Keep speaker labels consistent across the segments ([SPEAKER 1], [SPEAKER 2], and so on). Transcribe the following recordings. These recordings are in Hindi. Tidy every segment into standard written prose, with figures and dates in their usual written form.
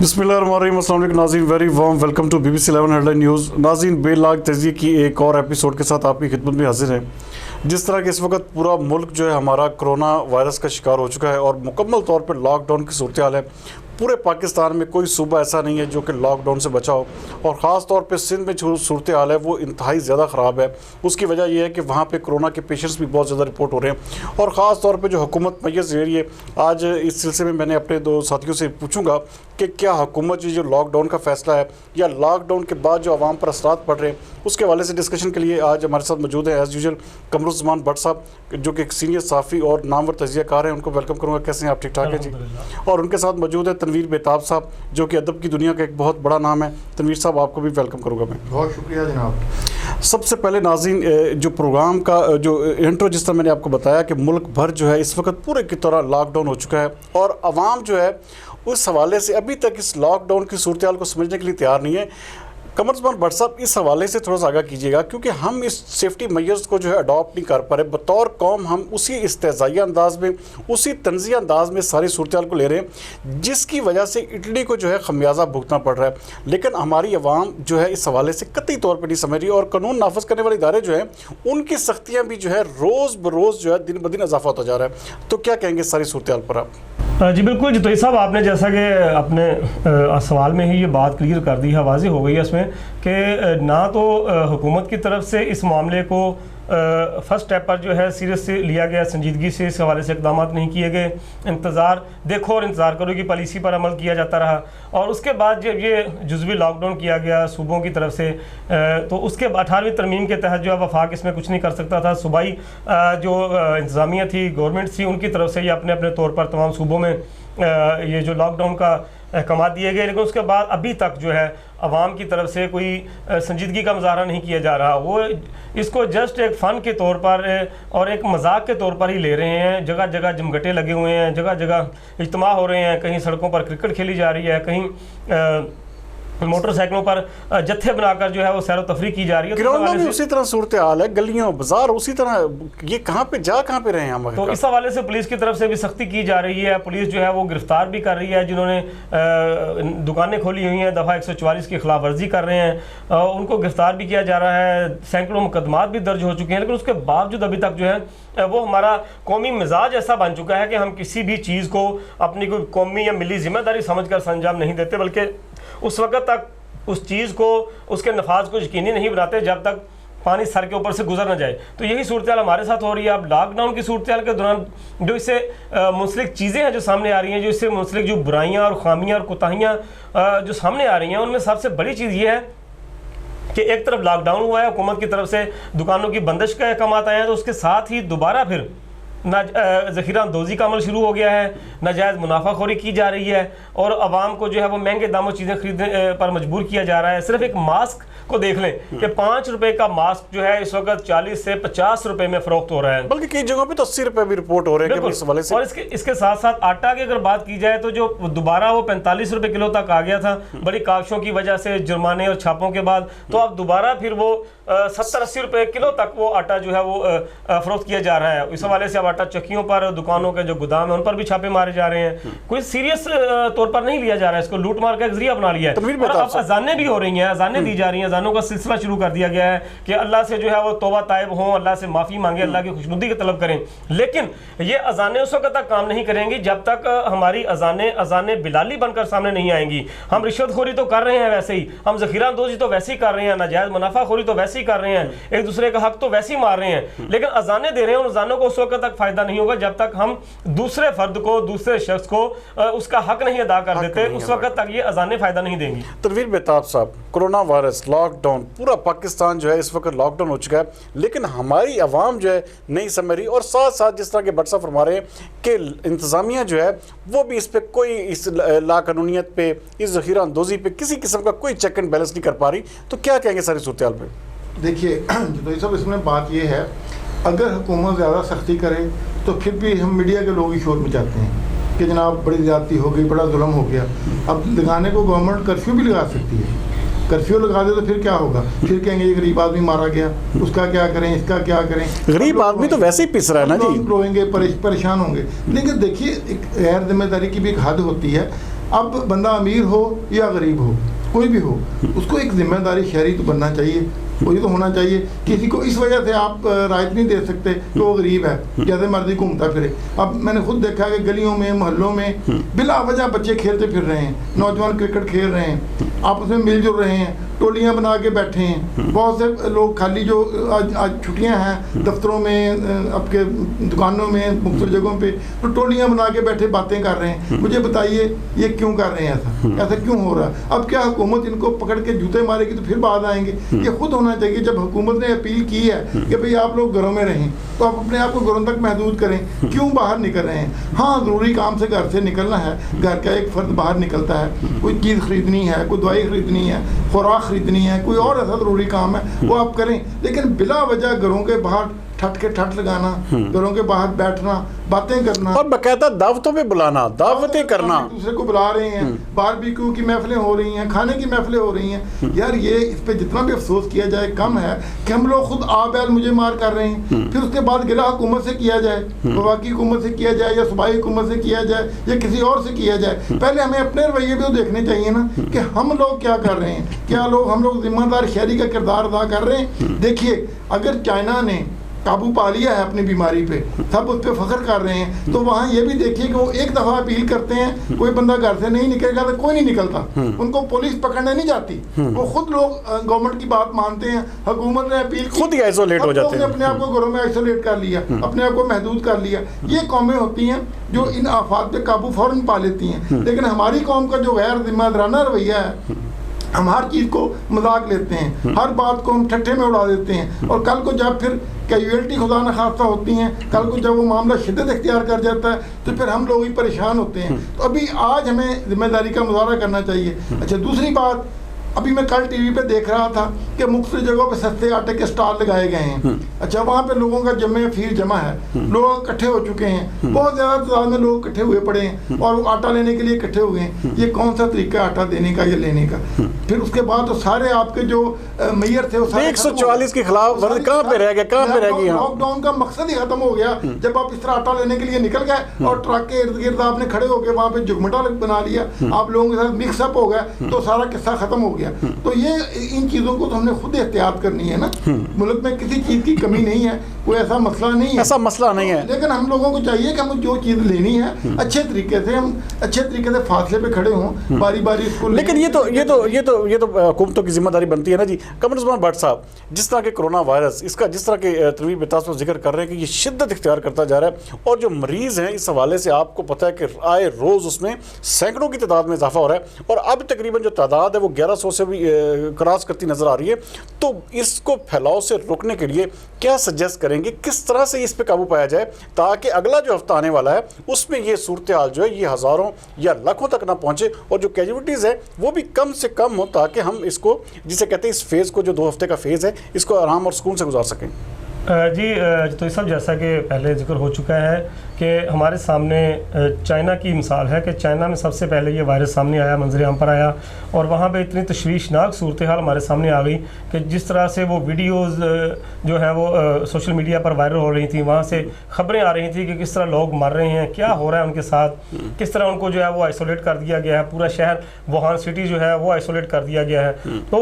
[SPEAKER 1] बिस्मिल्लाहिर्रहमानिर्रहीम, अस्सलाम वालेकुम नाज़रीन, very warm welcome to BBC 11 headline news. नाज़रीन, बेलाग तजिए की एक और एपिसोड के साथ आपकी खिदमत में हाजिर है। जिस तरह कि इस वक्त पूरा मुल्क जो है हमारा कोरोना वायरस का शिकार हो चुका है और मुकम्मल तौर पर लॉकडाउन की सूरत हाल है। पूरे पाकिस्तान में कोई सूबा ऐसा नहीं है जो कि लॉकडाउन से बचा हो, और ख़ास तौर पे सिंध में जो सूरत हाल है वो इंतहाई ज़्यादा ख़राब है। उसकी वजह यह है कि वहाँ पे कोरोना के पेशेंट्स भी बहुत ज़्यादा रिपोर्ट हो रहे हैं, और ख़ास तौर पे जो हुकूमत मैय्यज़ ले रही है। आज इस सिलसिले में मैंने अपने दो साथियों से पूछूंगा कि क्या हुकूमत जो लॉकडाउन का फ़ैसला है या लॉकडाउन के बाद जो आवाम पर असरात पड़ रहे हैं उसके हवाले से डिस्कशन के लिए आज हमारे साथ मौजूद है एज़ यूजुअल कमरुज़्ज़मान भट्ट साहब, जो कि एक सीनियर साफ़ी और नामवर तजियाकार हैं। उनको वेलकम करूँगा। कैसे हैं आप? ठीक ठाक है जी। और उनके साथ मौजूद है तनवीर बेताब साहब, जो कि अदब की दुनिया का एक बहुत बड़ा नाम है। तनवीर साहब, आपको भी वेलकम करूँगा मैं।
[SPEAKER 2] बहुत शुक्रिया जनाब।
[SPEAKER 1] सबसे पहले नाज़रीन, जो प्रोग्राम का जो इंट्रो जिस तरह मैंने आपको बताया कि मुल्क भर जो है इस वक्त पूरे की तरह लॉकडाउन हो चुका है, और आवाम जो है उस हवाले से अभी तक इस लॉकडाउन की सूरत हाल को समझने के लिए तैयार नहीं है। कमरुज़्ज़मान भट्ट साहब, इस हवाले से थोड़ा सा आगाह कीजिएगा, क्योंकि हम इस सेफ्टी मेजर्स को जो है अडॉप्ट नहीं कर पा रहे। बतौर कौम हम उसी इस्तेज़ाइया अंदाज में, उसी तंज़िया अंदाज में सारी सूरत हाल को ले रहे हैं, जिसकी वजह से इटली को जो है खमियाजा भुगतना पड़ रहा है। लेकिन हमारी अवाम जो है इस हवाले से कतई तौर पर नहीं समझ रही, और कानून नाफज करने वाले इदारे जो हैं उनकी सख्तियाँ भी जो है रोज़ बरोज़ जो है दिन ब दिन इजाफा होता जा रहा है। तो क्या कहेंगे सारी सूरत हाल पर आप?
[SPEAKER 3] जी बिल्कुल जी, तो साहब आपने जैसा कि अपने सवाल में ही ये बात क्लियर कर दी है, वाज़ी हो गई है इसमें कि ना तो हुकूमत की तरफ से इस मामले को फर्स्ट स्टेप पर जो है सीरियस से लिया गया, संजीदगी से इस हवाले से इक़दाम नहीं किए गए। इंतज़ार देखो और इंतज़ार करो की पॉलिसी पर अमल किया जाता रहा, और उसके बाद जब ये जुज़वी लॉकडाउन किया गया सूबों की तरफ से, तो उसके 18वीं तरमीम के तहत जो है वफाक इसमें कुछ नहीं कर सकता था। सूबाई जो इंतज़ामिया थी, गवर्नमेंट थी, उनकी तरफ से ये अपने अपने तौर पर तमाम सूबों में ये जो लॉकडाउन का अहकाम दिए गए, लेकिन उसके बाद अभी तक जो है अवाम की तरफ से कोई संजीदगी का मुजाहरा नहीं किया जा रहा। वो इसको जस्ट एक फ़न के तौर पर और एक मजाक के तौर पर ही ले रहे हैं। जगह जगह जमघटे लगे हुए हैं, जगह जगह इज्तिमा हो रहे हैं, कहीं सड़कों पर क्रिकेट खेली जा रही है, कहीं मोटरसाइकिलों पर जत्थे बनाकर जो है वो सैर तफरी की जा रही है।
[SPEAKER 1] ग्राउंडों में उसी तरह सूरत हाल है, गलियों बाजार उसी तरह। ये कहाँ पे रहे हैं हम?
[SPEAKER 3] तो इस हवाले से पुलिस की तरफ से भी सख्ती की जा रही है। पुलिस जो है वो गिरफ्तार भी कर रही है जिन्होंने दुकानें खोली हुई हैं, दफ़ा 144 की खिलाफ वर्जी कर रहे हैं, उनको गिरफ्तार भी किया जा रहा है। सैकड़ों मुकदमात भी दर्ज हो चुके हैं, लेकिन उसके बावजूद अभी तक जो है वो हमारा कौमी मिजाज ऐसा बन चुका है कि हम किसी भी चीज़ को अपनी कोई कौमी या मिली जिम्मेदारी समझकर संजाम नहीं देते, बल्कि उस वक्त तक उस चीज़ को, उसके नफाज को यकीनी नहीं बनाते जब तक पानी सर के ऊपर से गुजर न जाए। तो यही सूरत हाल हमारे साथ हो रही है। अब लॉकडाउन की सूरत हाल के दौरान जो इससे मुंसलिक चीज़ें हैं जो सामने आ रही हैं, जो इससे मुंसलिक जो बुराइयाँ और खामियाँ और कोताहियाँ जो सामने आ रही हैं, उनमें सबसे बड़ी चीज़ ये है कि एक तरफ लॉकडाउन हुआ है, हुकूमत की तरफ से दुकानों की बंदिश का अहकाम आए हैं, तो उसके साथ ही दोबारा फिर ज़ख़ीरा अंदोज़ी का अमल शुरू हो गया है, नाजायज़ मुनाफाखोरी की जा रही है, और आवाम को जो है वो महंगे दामों चीज़ें खरीदने पर मजबूर किया जा रहा है। सिर्फ एक मास्क को देख लें कि 5 रुपए का मास्क जो है इस वक्त 40 से 50 रुपए में फ़रोख्त हो रहा है,
[SPEAKER 1] बल्कि कई जगहों पे तो 80 रुपए भी रिपोर्ट हो रहे हैं इस वाले से।
[SPEAKER 3] और इसके साथ साथ आटा की अगर बात की जाए तो जो दोबारा वो 45 रुपए किलो तक आ गया था बड़ी काविशों की वजह से, जुर्माने और छापों के बाद, तो अब दोबारा फिर वो 70-80 रुपए किलो तक वो आटा जो है वो फ़रोख्त किया जा रहा है। इस हवाले से अब आटा चक्कियों पर, दुकानों के जो गोदाम है उन पर भी छापे मारे जा रहे हैं। कोई सीरियस तौर पर नहीं लिया जा रहा है, इसको लूट मार का एक जरिया बना लिया है। और अब अजानें भी हो रही हैं, अजानें दी जा रही हैं, अजानों का सिलसिला शुरू कर दिया गया है कि अल्लाह से जो है वो तौबा ताइब हों, अल्लाह से माफ़ी मांगे, अल्लाह की खुशनुदी की तलब करें। लेकिन ये अजानें उस वक्त तक काम नहीं करेंगी जब तक हमारी अजानें बिलाली बनकर सामने नहीं आएंगी। हम रिश्वतखोरी तो कर रहे हैं वैसे ही, हम ज़ख़ीरा अंदोज़ी तो वैसे ही कर रहे हैं, नाजायज़ मुनाफाखोरी तो वैसे ही कर रहे हैं, एक दूसरे का हक तो वैसे ही मार रहे हैं, लेकिन अजानें दे रहे हैं। उन अजानों को उस वक्त तक फ़ायदा नहीं होगा जब तक हम दूसरे फर्द को, दूसरे शख्स को उसका हक नहीं अदा कर देते, उस वक्त तक ये अजानें फ़ायदा नहीं देंगी।
[SPEAKER 1] तनवीर बेताब साहब, कोरोना वायरस, लॉकडाउन, पूरा पाकिस्तान जो है इस वक्त लॉकडाउन हो चुका है, लेकिन हमारी आवाम जो है नहीं समझ रही, और साथ साथ जिस तरह के भट्ट साहब फरमा रहे हैं कि इंतज़ामिया जो है वो भी इस पर कोई, इस लाकानूनियत पे, इस ज़ख़ीरा अंदोज़ी पे किसी किस्म का कोई चेक एंड बैलेंस नहीं कर पा रही। तो क्या कहेंगे सारी सूरत हाल पर?
[SPEAKER 2] देखिए तो सब इसमें बात ये है, अगर हुकूमत ज़्यादा सख्ती करे तो फिर भी हम मीडिया के लोग ही शोर मचाते हैं कि जनाब बड़ी ज़्यादती हो गई, बड़ा जुल्म हो गया। अब लगाने को गवर्नमेंट कर्फ्यू भी लगा सकती है, कर्फ्यू लगा दे तो फिर क्या होगा? फिर कहेंगे ये गरीब आदमी मारा गया, उसका क्या करें, इसका क्या करें।
[SPEAKER 1] गरीब आदमी तो वैसे ही पिस रहा है ना जी,
[SPEAKER 2] रोएंगे, परेशान होंगे। लेकिन देखिए एक गैर जिम्मेदारी की भी एक हद होती है। अब बंदा अमीर हो या गरीब हो, कोई भी हो, उसको एक जिम्मेदारी शहरी तो बनना चाहिए। वो ये तो होना चाहिए, किसी को इस वजह से आप राहत नहीं दे सकते कि वो गरीब है, जैसे मर्जी घूमता फिरे। अब मैंने खुद देखा कि गलियों में, मोहल्लों में बिला वजह बच्चे खेलते फिर रहे हैं, नौजवान क्रिकेट खेल रहे हैं, आपस में मिलजुल रहे हैं, टोलियां बना के बैठे हैं। बहुत से लोग खाली जो आज छुट्टियां हैं दफ्तरों में, आपके दुकानों में, मुख्तलिफ जगहों पे, तो टोलियां बना के बैठे बातें कर रहे हैं। मुझे बताइए ये क्यों कर रहे हैं ऐसा क्यों हो रहा है? अब क्या हुकूमत इनको पकड़ के जूते मारेगी तो फिर बाद आएंगे? ये खुद होना चाहिए। जब हुकूमत ने अपील की है कि भाई आप लोग घरों में रहें, तो आप अपने आप को घरों तक महदूद करें, क्यों बाहर निकल रहे हैं? हाँ, ज़रूरी काम से घर से निकलना है, घर का एक फ़र्द बाहर निकलता है, कोई चीज़ खरीदनी है, कोई दवाई खरीदनी है, खुराक खरीदनी है, कोई और ऐसा ज़रूरी काम है वो आप करें, लेकिन बिला वजह घरों के बाहर ठट लगाना, घरों के बाहर बैठना, बातें करना
[SPEAKER 1] और बाकायदा दावतों में बुलाना, दावतें करना,
[SPEAKER 2] दूसरे को बुला रहे हैं, बारबेक्यू की महफिलें हो रही हैं, खाने की महफिलें हो रही हैं। यार ये इस पे जितना भी अफसोस किया जाए कम है कि हम लोग खुद आ बैल मुझे मार कर रहे हैं, फिर उसके बाद गिला हुकूमत से किया जाए, वफाकी हुकूमत से किया जाए, या सूबाई हुकूमत से किया जाए, या किसी और से किया जाए। पहले हमें अपने रवैये भी तो देखने चाहिए ना कि हम लोग क्या कर रहे हैं, क्या हम लोग जिम्मेदार शहरी का किरदार अदा कर रहे हैं। देखिए, अगर चाइना ने काबू पा लिया है अपनी बीमारी पे, सब उस पर फख्र कर रहे हैं, तो वहाँ ये भी देखिए कि वो एक दफ़ा अपील करते हैं, कोई बंदा घर से नहीं निकलेगा तो कोई नहीं निकलता, उनको पुलिस पकड़ने नहीं जाती, वो खुद लोग गवर्नमेंट की बात मानते हैं। हुकूमत ने अपील की,
[SPEAKER 1] खुद ही आइसोलेट हो जाते हैं,
[SPEAKER 2] अपने आप को घरों में आइसोलेट कर लिया, अपने आप को महदूद कर लिया। ये कौमें होती हैं जो इन आफात पे काबू फौरन पा लेती हैं, लेकिन हमारी कौम का जो गैर जिम्मेदाराना रवैया है, हम हर चीज़ को मजाक लेते हैं, हर बात को हम ठट्ठे में उड़ा देते हैं, और कल को जब फिर कैजुअलिटी खुदा न खास्ता होती हैं, कल को जब वो मामला शिद्दत इख्तियार कर जाता है तो फिर हम लोग ही परेशान होते हैं। तो अभी आज हमें जिम्मेदारी का मुजाहरा करना चाहिए। अच्छा, दूसरी बात, अभी मैं कल टीवी पे देख रहा था कि मुख्तलिफ जगहों पे सस्ते आटे के स्टॉल लगाए गए हैं। अच्छा, वहाँ पे लोगों का फीस जमा है, लोग इकट्ठे हो चुके हैं, बहुत ज़्यादा तादाद में लोग इकट्ठे हुए पड़े हैं और वो आटा लेने के लिए इकट्ठे हुए हैं। ये कौन सा तरीका है आटा देने का या लेने का? फिर उसके बाद तो सारे आपके जो मेयर थे,
[SPEAKER 1] 144 के खिलाफ वर्दी कहाँ पे रह गया, कहाँ पे रह गई?
[SPEAKER 2] लॉकडाउन का मकसद ही खत्म हो गया जब आप इस तरह आटा लेने के लिए निकल गए और ट्रक के इर्द गिर्द आपने खड़े होकर वहाँ पे जुगमटा बना लिया, आप लोगों के साथ मिक्सअप हो गया, तो सारा किस्सा खत्म हो गया। तो ये इन चीज़ों को तो हमने खुद एहतियात करनी है ना। मुल्क में किसी चीज़ की कमी नहीं है, कोई ऐसा मसला नहीं है,
[SPEAKER 1] ऐसा मसला नहीं है,
[SPEAKER 2] लेकिन हम लोगों को चाहिए कि हम जो चीज़ लेनी है अच्छे तरीके से, हम अच्छे तरीके से फासले पे खड़े हों, बारी बारी इसको।
[SPEAKER 1] लेकिन ये तो हुकूमतों की जिम्मेदारी बनती है ना जी। कमर उस्मान भट्ट साहब, जिस तरह के कोरोना वायरस, इसका जिस तरह के तवील बितास पर जिक्र कर रहे हैं कि ये शिद्दत इख्तियार करता जा रहा है, और जो मरीज़ हैं इस हवाले से आपको पता है कि आए रोज़ उसमें सैकड़ों की तादाद में इजाफा हो रहा है, और अब तकरीबन जो तादाद है वो 1100 से भी क्रॉस करती नज़र आ रही है। तो इसको फैलाव से रोकने के लिए क्या सजेस्ट करेंगे, किस तरह से इस पे काबू पाया जाए ताकि अगला जो हफ्ता आने वाला है उसमें ये सूरत हाल जो है ये हज़ारों या लाखों तक ना पहुँचे, और जो कैजुअलिटीज़ है वो भी कम से कम हो, ताकि हम इसको, जिसे कहते हैं इस फेज़ को, जो 2 हफ्ते का फेज़ है, इसको आराम और सुकून से गुजार सकें?
[SPEAKER 3] जी, तो सब जैसा कि पहले जिक्र हो चुका है कि हमारे सामने चाइना की मिसाल है कि चाइना में सबसे पहले ये वायरस सामने आया, मंजर आम पर आया, और वहाँ पे इतनी तशवीशनाक सूरत हाल हमारे सामने आ गई कि जिस तरह से वो वीडियोज़ जो हैं वो सोशल मीडिया पर वायरल हो रही थी, वहाँ से ख़बरें आ रही थी कि किस तरह लोग मर रहे हैं, क्या हो रहा है उनके साथ, किस तरह उनको जो है वो आइसोलेट कर दिया गया है, पूरा शहर वुहान सिटी जो है वो आइसोलेट कर दिया गया है। तो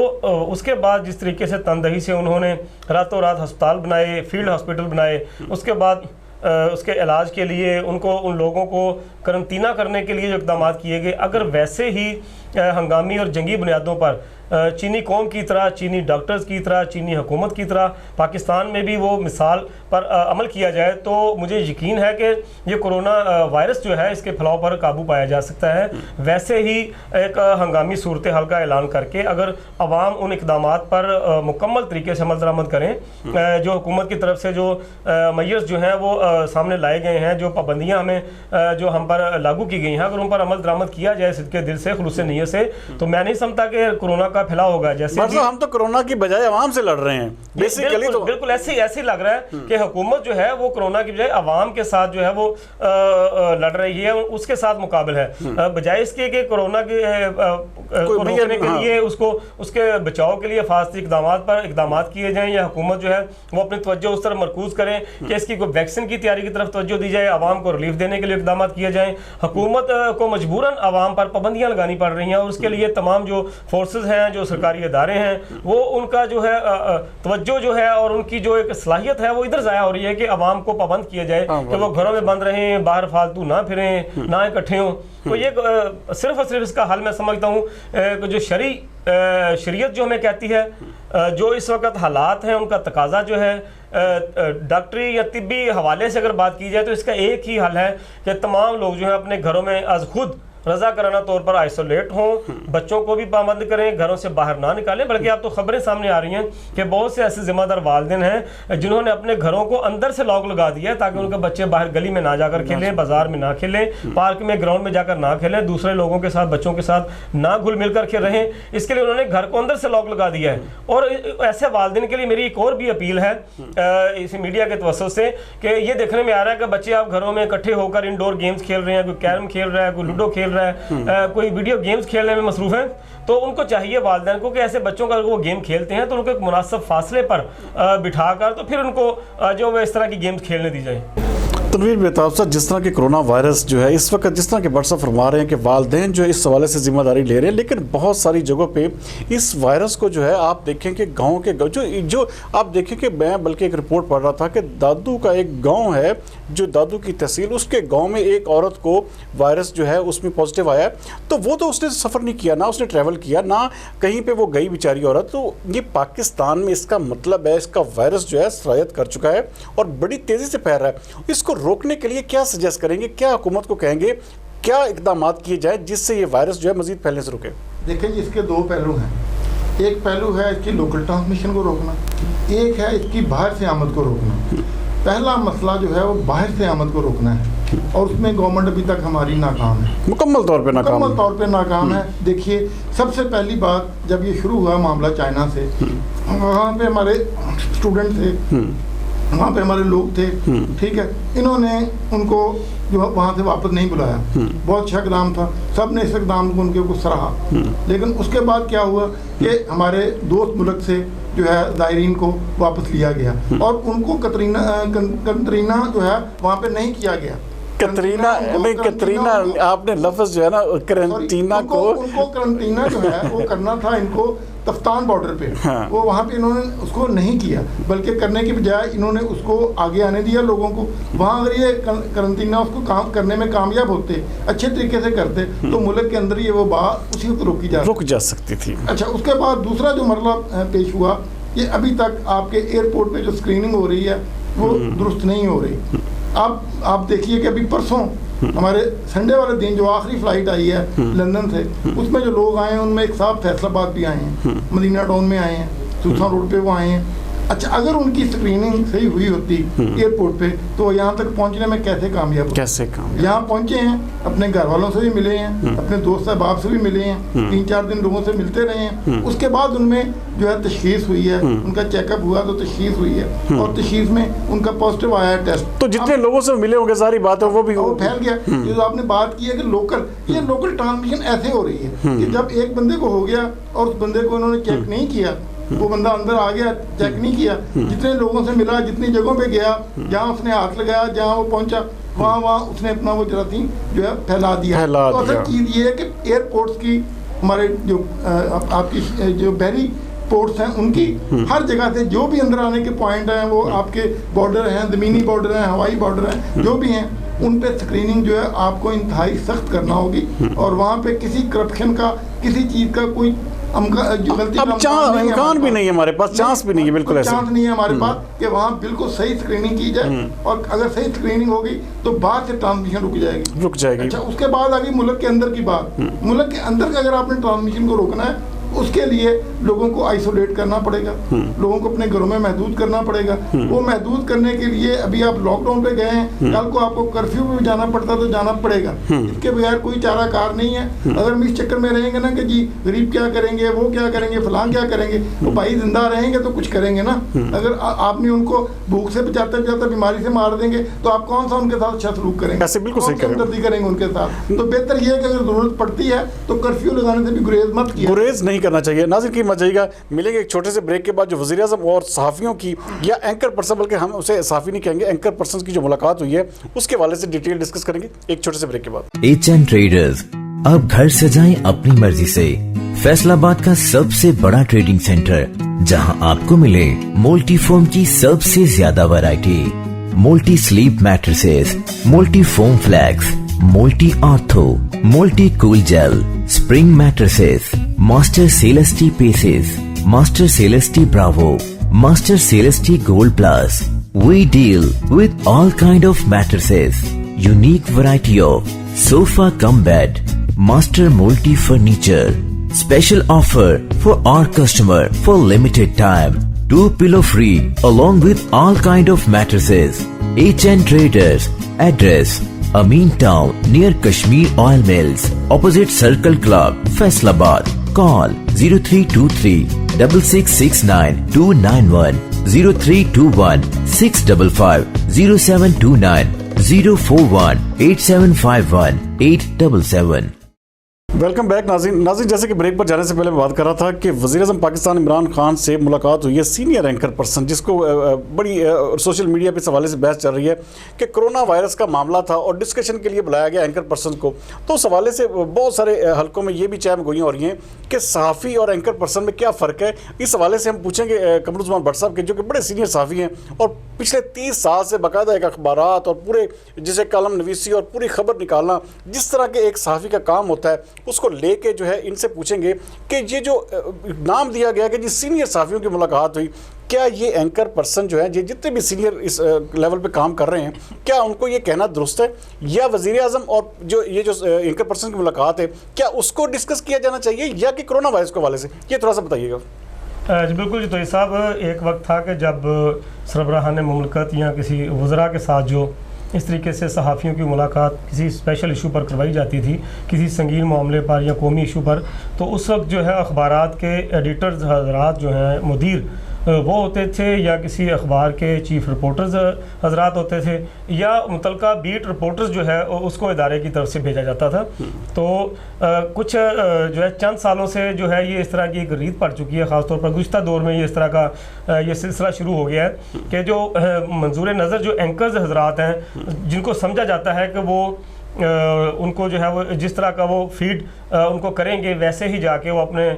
[SPEAKER 3] उसके बाद जिस तरीके से तनदही से उन्होंने रातों रात अस्पताल बनाए, फील्ड हॉस्पिटल बनाए, उसके बाद उसके इलाज के लिए उनको, उन लोगों को करंतना करने के लिए जो इक़दाम किए गए, अगर वैसे ही हंगामी और जंगी बुनियादों पर चीनी कौम की तरह, चीनी डॉक्टर्स की तरह, चीनी हुकूमत की तरह पाकिस्तान में भी वो मिसाल पर अमल किया जाए, तो मुझे यकीन है कि ये कोरोना वायरस जो है इसके फैलाव पर काबू पाया जा सकता है। वैसे ही एक हंगामी सूरत हाल का ऐलान करके अगर अवाम उन इक़दामात पर मुकम्मल तरीके से अमल दरामद करें, जो हुकूमत की तरफ से जो मैयर्स जो हैं वो सामने लाए गए हैं, जो पाबंदियाँ हमें जो हम पर लागू की गई हैं, अगर उन पर अमल दरामद किया जाए सिद्के दिल से, खुलूस नीयत रवैये से, तो मैं नहीं समझता कि कोरोना का फैलाव होगा। जैसे
[SPEAKER 1] मतलब हम तो कोरोना की बजाय आवाम से लड़ रहे हैं बेसिकली। तो
[SPEAKER 3] बिल्कुल ऐसे लग रहा है कि हुकूमत जो है वो कोरोना की बजाय आवाम के साथ जो है वो लड़ रही है, उसके साथ मुकाबल है, बजाय इसके कि कोरोना को रोकने के लिए उसको उसके बचाव के लिए फास्ती इकदाम किए जाएं, या हुकूमत जो है वो अपनी तवज्जो उस तरफ मरकूज करें कि इसकी कोई वैक्सीन की तैयारी की तरफ तवज्जो दी जाए, आवाम को रिलीफ देने के लिए इकदाम किए जाएं। हुकूमत को मजबूरन आवाम पर पाबंदियां लगानी पड़ रही हैं, और उसके लिए तमाम जो फोर्सेस हैं, जो सरकारी इदारे हैं, वो उनका जो है तवज्जो जो है और उनकी जो एक सलाहियत है वो इधर ज़ाया हो रही है कि आवाम को पाबंद किया जाए कि वो घरों में बंद रहें, बाहर फालतू ना फिरें, ना इकट्ठे हों। तो ये सिर्फ और सिर्फ इसका हल मैं समझता हूँ जो शरीयत जो हमें कहती है, जो इस वक्त हालात हैं उनका तकाजा जो है डॉक्टरी या तिब्बी हवाले से अगर बात की जाए तो इसका एक ही हल है कि तमाम लोग जो है अपने घरों में आज खुद रजा कराना तौर पर आइसोलेट हों, बच्चों को भी पाबंद करें, घरों से बाहर ना निकालें। बल्कि अब तो खबरें सामने आ रही हैं कि बहुत से ऐसे जिम्मेदार वालिदैन हैं जिन्होंने अपने घरों को अंदर से लॉक लगा दिया है ताकि उनके बच्चे बाहर गली में ना जाकर खेलें, बाजार में ना खेलें, पार्क में ग्राउंड में जाकर ना खेलें, दूसरे लोगों के साथ बच्चों के साथ ना घुल मिल कर के रहें। इसके लिए उन्होंने घर को अंदर से लॉक लगा दिया है। और ऐसे वालिदैन के लिए मेरी एक और भी अपील है इस मीडिया के तवज्जुह से कि ये देखने में आ रहा है कि बच्चे आप घरों में इकट्ठे होकर इंडोर गेम्स खेल रहे हैं, कोई कैरम खेल रहा है, कोई लूडो खेल रहा है, कोई वीडियो गेम्स खेलने में मसरूफ है। तो उनको चाहिए वालिदैन को कि ऐसे बच्चों का अगर वो गेम खेलते हैं तो उनको एक मुनासिब फासले पर बिठाकर तो फिर उनको जो वो इस तरह की गेम्स खेलने दी जाए।
[SPEAKER 1] तनवीर बेताब साहब, जिस तरह के कोरोना वायरस जो है इस वक्त जिस तरह के व्हाट्सएप फरमा रहे हैं कि वालिदैन जो है इस हवाले से जिम्मेदारी ले रहे हैं, लेकिन बहुत सारी जगहों पे इस वायरस को जो है आप देखें कि गाँव के जो आप देखें कि मैं बल्कि एक रिपोर्ट पढ़ रहा था कि दादू का एक गाँव है, जो दादू की तहसील, उसके गाँव में एक औरत को वायरस जो है उसमें पॉजिटिव आया। तो वो तो उसने सफ़र नहीं किया, ना उसने ट्रैवल किया, ना कहीं पर वो गई बेचारी औरत। तो ये पाकिस्तान में इसका मतलब है इसका वायरस जो है सरायत कर चुका है और बड़ी तेज़ी से फैल रहा है। इसको रोकने के लिए क्या सजेस्ट करेंगे, क्या हुकूमत को कहेंगे, क्या इकदाम किए जाए जिससे ये वायरस जो है मजीद फैलने से रुके?
[SPEAKER 2] देखिए, इसके दो पहलू हैं। एक पहलू है इसकी लोकल ट्रांसमिशन को रोकना, एक है इसकी बाहर से आमद को रोकना। पहला मसला जो है वो बाहर से आमद को रोकना है, और उसमें गवर्नमेंट अभी तक हमारी नाकाम है, मुकम्मल तौर पे नाकाम है। देखिए, सबसे पहली बात, जब ये शुरू हुआ मामला चाइना से, वहाँ पे हमारे स्टूडेंट थे, वहाँ पे हमारे लोग थे, ठीक है, इन्होंने उनको जो वहाँ से वापस नहीं बुलाया। बहुत अच्छा इक़दाम था, सब ने इस इक़दाम को उनके ऊपर सराहा। लेकिन उसके बाद क्या हुआ कि हमारे दोस्त मुल्क से जो है ज़ायरीन को वापस लिया गया और उनको कतरीना जो है वहाँ पे नहीं किया गया।
[SPEAKER 1] कतरीना आपने लफ्ज़ जो है ना करंटीना को
[SPEAKER 2] उनको करंटीना जो है वो करना था इनको तफ्तान बॉर्डर पे। हाँ। वो वहाँ पे इन्होंने उसको नहीं किया, बल्कि करने की बजाय इन्होंने उसको आगे आने दिया लोगों को। वहाँ अगर ये करंटीना उसको काम करने में कामयाब होते, अच्छे तरीके से करते, तो मुल्क के अंदर ये वो बात उसी वक्त रुक जा सकती थी। अच्छा, उसके बाद दूसरा जो मरला पेश हुआ, ये अभी तक आपके एयरपोर्ट पे जो स्क्रीनिंग हो रही है वो दुरुस्त नहीं हो रही। आप देखिए कि अभी परसों हमारे संडे वाले दिन जो आखिरी फ्लाइट आई है लंदन से, उसमें जो लोग आए हैं उनमें एक साहब फैसलाबाद भी आए हैं, मदीना टाउन में आए हैं, सुल्तान रोड पे वो आए हैं। अच्छा, अगर उनकी स्क्रीनिंग सही हुई होती एयरपोर्ट पे तो यहाँ तक पहुँचने में कैसे कामयाब यहाँ पहुँचे हैं, अपने घर वालों से भी मिले हैं, अपने दोस्त अहबाब से भी मिले हैं, 3-4 दिन लोगों से मिलते रहे हैं। उसके बाद उनमें जो है तशखीस हुई है, उनका चेकअप हुआ तो तशखीस हुई है, और तशखीस में उनका पॉजिटिव आया है टेस्ट।
[SPEAKER 1] तो जितने लोगों से मिले होंगे सारी बात है वो भी
[SPEAKER 2] फैल गया। ये जो आपने बात की है कि लोकल ट्रांसमिशन ऐसे हो रही है कि जब एक बंदे को हो गया और उस बंदे को उन्होंने चेक नहीं किया, वो बंदा अंदर आ गया, चेक नहीं किया, जितने लोगों से मिला, जितनी जगहों पे गया, जहाँ उसने हाथ लगाया, जहाँ वो पहुंचा, वहाँ उसने अपना वो जरासीम जो है फैला दिया। तो असल चीज़ ये है कि एयरपोर्ट्स की हमारे जो आपकी जो बहरी पोर्ट्स हैं उनकी हर जगह से जो भी अंदर आने के पॉइंट हैं, वो आपके बॉर्डर हैं, ज़मीनी बॉर्डर हैं, हवाई बॉर्डर हैं, जो भी हैं, उन पे स्क्रीनिंग जो है आपको इंतहाई सख्त करना होगी। और वहाँ पे किसी करप्शन का, किसी चीज़ का कोई
[SPEAKER 1] इम्कान भी नहीं है हमारे पास, चांस भी नहीं है, बिल्कुल ऐसा
[SPEAKER 2] चांस नहीं है हमारे पास कि वहाँ बिल्कुल सही स्क्रीनिंग की जाए। और अगर सही स्क्रीनिंग होगी तो बाहर से ट्रांसमिशन रुक जाएगी। अच्छा, उसके बाद आ गई मुल्क के अंदर की बात। मुल्क के अंदर का अगर आपने ट्रांसमिशन को रोकना है उसके लिए लोगों को आइसोलेट करना पड़ेगा, लोगों को अपने घरों में महदूद करना पड़ेगा। वो महदूद करने के लिए अभी आप लॉकडाउन पे गए हैं, कल को आपको कर्फ्यू में भी जाना पड़ता तो जाना पड़ेगा। इसके बगैर कोई चारा कार नहीं है। अगर हम इस चक्कर में रहेंगे ना कि जी गरीब क्या करेंगे, वो क्या करेंगे, फलां क्या करेंगे, तो भाई जिंदा रहेंगे तो कुछ करेंगे ना। अगर आपने उनको भूख से बचाते बचाते बीमारी से मार देंगे तो आप कौन सा उनके साथ अच्छा सलूक करेंगे,
[SPEAKER 1] ऐसे बिल्कुल सही करेंगे,
[SPEAKER 2] हमदर्दी करेंगे उनके साथ। तो बेहतर ये है कि अगर जरूरत पड़ती है तो कर्फ्यू लगाने से भी गुरेज मत किया,
[SPEAKER 1] गुरेज नहीं करना चाहिए। नाज़रीन की मत जाइएगा, मिलेंगे एक छोटे से ब्रेक के बाद जो वज़ीर-ए-आज़म और सहाफ़ियों की या एंकर पर्सन, बल्कि हम उसे सहाफ़ी नहीं कहेंगे, एंकर पर्सन की जो मुलाकात हुई है उसके हवाले से डिटेल डिस्कस करेंगे एक छोटे से ब्रेक के बाद।
[SPEAKER 4] HN ट्रेडर्स, अब घर सजाएं अपनी मर्जी से। फैसलाबाद का सबसे बड़ा ट्रेडिंग सेंटर जहां आपको मिले मोल्टी फोम की सबसे ज्यादा variety, Molty sleep mattresses, Molty foam flex, Molty ortho, Molty cool gel, spring mattresses, master Celesty paces, master Celesty bravo, master Celesty gold plus. We deal with all kind of mattresses, unique variety of sofa cum bed, master multi furniture. Special offer for our customer for limited time. 2 pillow free along with all kind of mattresses. HN Traders. Address Amin Town near Kashmir Oil Mills, opposite Circle Club, Faisalabad. Call 0323 6669 291 0321 655 0729 041 8751 877।
[SPEAKER 1] Welcome back नाज़रीन, जैसे कि ब्रेक पर जाने से पहले मैं बात कर रहा था कि वज़ीर-ए-आज़म पाकिस्तान इमरान खान से मुलाकात हुई है सीनियर एंकर पर्सन, जिसको बड़ी सोशल मीडिया पे इस हवाले से बहस चल रही है कि कोरोना वायरस का मामला था और डिस्कशन के लिए बुलाया गया एंकर पर्सन को। तो उस हवाले से बहुत सारे हलकों में ये भी चहम गोइयाँ हो रही हैं कि सहाफ़ी और एंकर पर्सन में क्या फ़र्क है। इस हवाले से हम पूछेंगे कमरुज़्ज़मान भट्ट साहब के, जो कि बड़े सीनियर सहाफ़ी हैं और पिछले 30 साल से बाकायदा एक अखबारात और पूरे जिसे कलम नवीसी और पूरी खबर निकालना, जिस तरह के एक सहाफ़ी का काम होता है, उसको लेके जो है इनसे पूछेंगे कि ये जो नाम दिया गया कि जी सीनियर सहाफ़ियों की मुलाकात हुई, क्या ये एंकर पर्सन जो है ये जितने भी सीनियर इस लेवल पे काम कर रहे हैं, क्या उनको ये कहना दुरुस्त है, या वज़ीर-ए-आज़म और जो ये जो एंकर पर्सन की मुलाकात है क्या उसको डिस्कस किया जाना चाहिए या कि कोरोना वायरस के हवाले से, ये थोड़ा सा बताइएगा।
[SPEAKER 3] जी बिल्कुल जी, तो साहब एक वक्त था कि जब सरबराहान मुमलकत या किसी वज़रा के साथ जो इस तरीके से सहाफ़ियों की मुलाकात किसी स्पेशल इशू पर करवाई जाती थी, किसी संगीन मामले पर या कौमी इशू पर, तो उस वक्त जो है अखबारात के एडिटर्स हजरात जो हैं, मुदीर वो होते थे या किसी अखबार के चीफ रिपोर्टर्स हजरात होते थे या मुतलका बीट रिपोर्टर्स जो है उसको इदारे की तरफ से भेजा जाता था। तो कुछ जो है चंद सालों से जो है ये इस तरह की एक रीत पड़ चुकी है, ख़ासतौर पर गुज़िश्ता दौर में ये इस तरह का ये सिलसिला शुरू हो गया है कि जो मंजूर नज़र जो एंकर्स हजरात हैं, जिनको समझा जाता है कि वो उनको जो है वो जिस तरह का वो फीड उनको करेंगे वैसे ही जाके वो अपने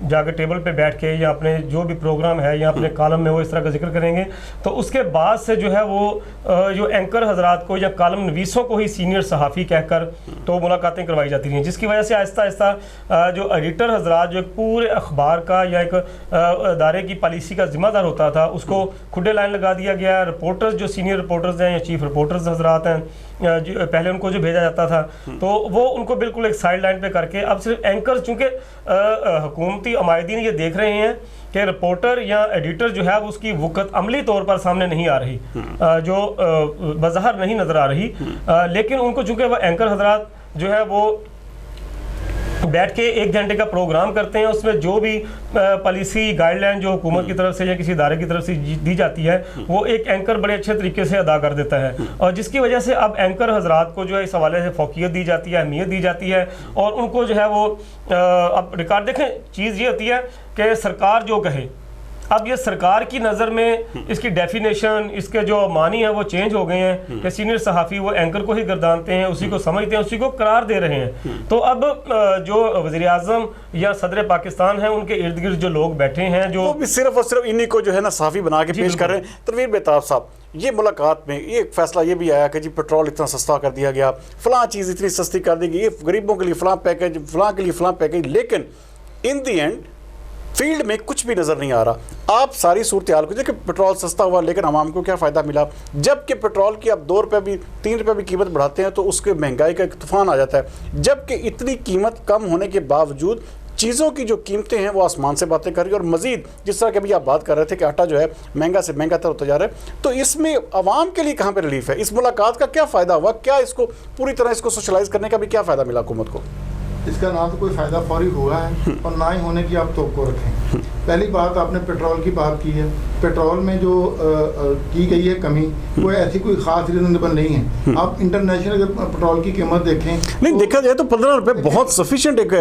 [SPEAKER 3] जाके टेबल पे बैठ के या अपने जो भी प्रोग्राम है या अपने कॉलम में वो इस तरह का जिक्र करेंगे, तो उसके बाद से जो है वो जो एंकर हजरात को या कॉलम नवीसों को ही सीनियर सहाफ़ी कहकर तो मुलाकातें करवाई जाती रहीं, जिसकी वजह से आहिस्ता आहिस्ता जो एडिटर हजरात जो एक पूरे अखबार का या एक अदारे की पॉलिसी का ज़िम्मेदार होता था उसको खुडे लाइन लगा दिया गया। रिपोर्टर्स जो सीनियर रिपोर्टर्स हैं या चीफ रिपोर्टर्स हजरात हैं, पहले उनको जो भेजा जाता था तो वो उनको बिल्कुल एक साइड लाइन पे करके अब सिर्फ एंकर, चूँकि हुकूमती अमायदीन ये देख रहे हैं कि रिपोर्टर या एडिटर जो है उसकी वक़्त अमली तौर पर सामने नहीं आ रही, जो बज़ाहिर नहीं नज़र आ रही, लेकिन उनको चूँकि वह एंकर हजरात जो है वो बैठ के 1 घंटे का प्रोग्राम करते हैं, उसमें जो भी पॉलिसी गाइडलाइन जो हुकूमत की तरफ से या किसी इदारे की तरफ से दी जाती है वो एक एंकर बड़े अच्छे तरीके से अदा कर देता है, और जिसकी वजह से अब एंकर हजरात को जो है इस हवाले से फ़ौक़ियत दी जाती है, अहमियत दी जाती है, और उनको जो है वो अब रिकॉर्ड देखें, चीज़ ये होती है कि सरकार जो कहे, अब ये सरकार की नज़र में इसकी डेफिनेशन, इसके जो मानी है वो चेंज हो गए हैं कि सीनियर सहाफ़ी वो एंकर को ही गर्दानते हैं, उसी को समझते हैं, उसी को करार दे रहे हैं। तो अब जो वज़ीर-ए-आज़म या सदर पाकिस्तान है उनके इर्द गिर्द जो लोग बैठे हैं जो
[SPEAKER 1] भी सिर्फ और सिर्फ इन्हीं को जो है ना सहाफ़ी बना के पेश कर रहे हैं। तनवीर बेताब साहब, ये मुलाकात में ये फैसला ये भी आया कि जी पेट्रोल इतना सस्ता कर दिया गया, फ़लाँ चीज़ इतनी सस्ती कर दी गई, ये गरीबों के लिए फ़लाँ पैकेज, फ़लाँ के लिए फ़लाँ पैकेज, लेकिन इन दी एंड फील्ड में कुछ भी नज़र नहीं आ रहा। आप सारी सूरत हाल को देखिए, पेट्रोल सस्ता हुआ लेकिन आवाम को क्या फ़ायदा मिला, जबकि पेट्रोल की आप 2 रुपये भी 3 रुपये भी कीमत बढ़ाते हैं तो उसके महंगाई का एक तूफ़ान आ जाता है, जबकि इतनी कीमत कम होने के बावजूद चीज़ों की जो कीमतें हैं वो आसमान से बातें कर रही है। और मज़ीद जिस तरह के अभी आप बात कर रहे थे कि आटा जो है महंगा से महंगा तर होता जा रहा है, तो इसमें आवाम के लिए कहाँ पे रिलीफ है? इस मुलाकात का क्या फ़ायदा हुआ? क्या इसको पूरी तरह इसको सोशलाइज करने का भी क्या फ़ायदा मिला हुकूमत को?
[SPEAKER 2] इसका ना तो कोई फ़ायदा फौरी हुआ है और ना ही होने की आप तवक्को रखें। पहली बात, आपने पेट्रोल की बात की है। पेट्रोल में जो की गई है कमी, वो ऐसी कोई ख़ास रीजनेबल नहीं है। आप इंटरनेशनल अगर पेट्रोल की कीमत देखें,
[SPEAKER 1] नहीं
[SPEAKER 2] तो
[SPEAKER 1] देखा जाए तो 15 रुपये बहुत सफिशिएंट एक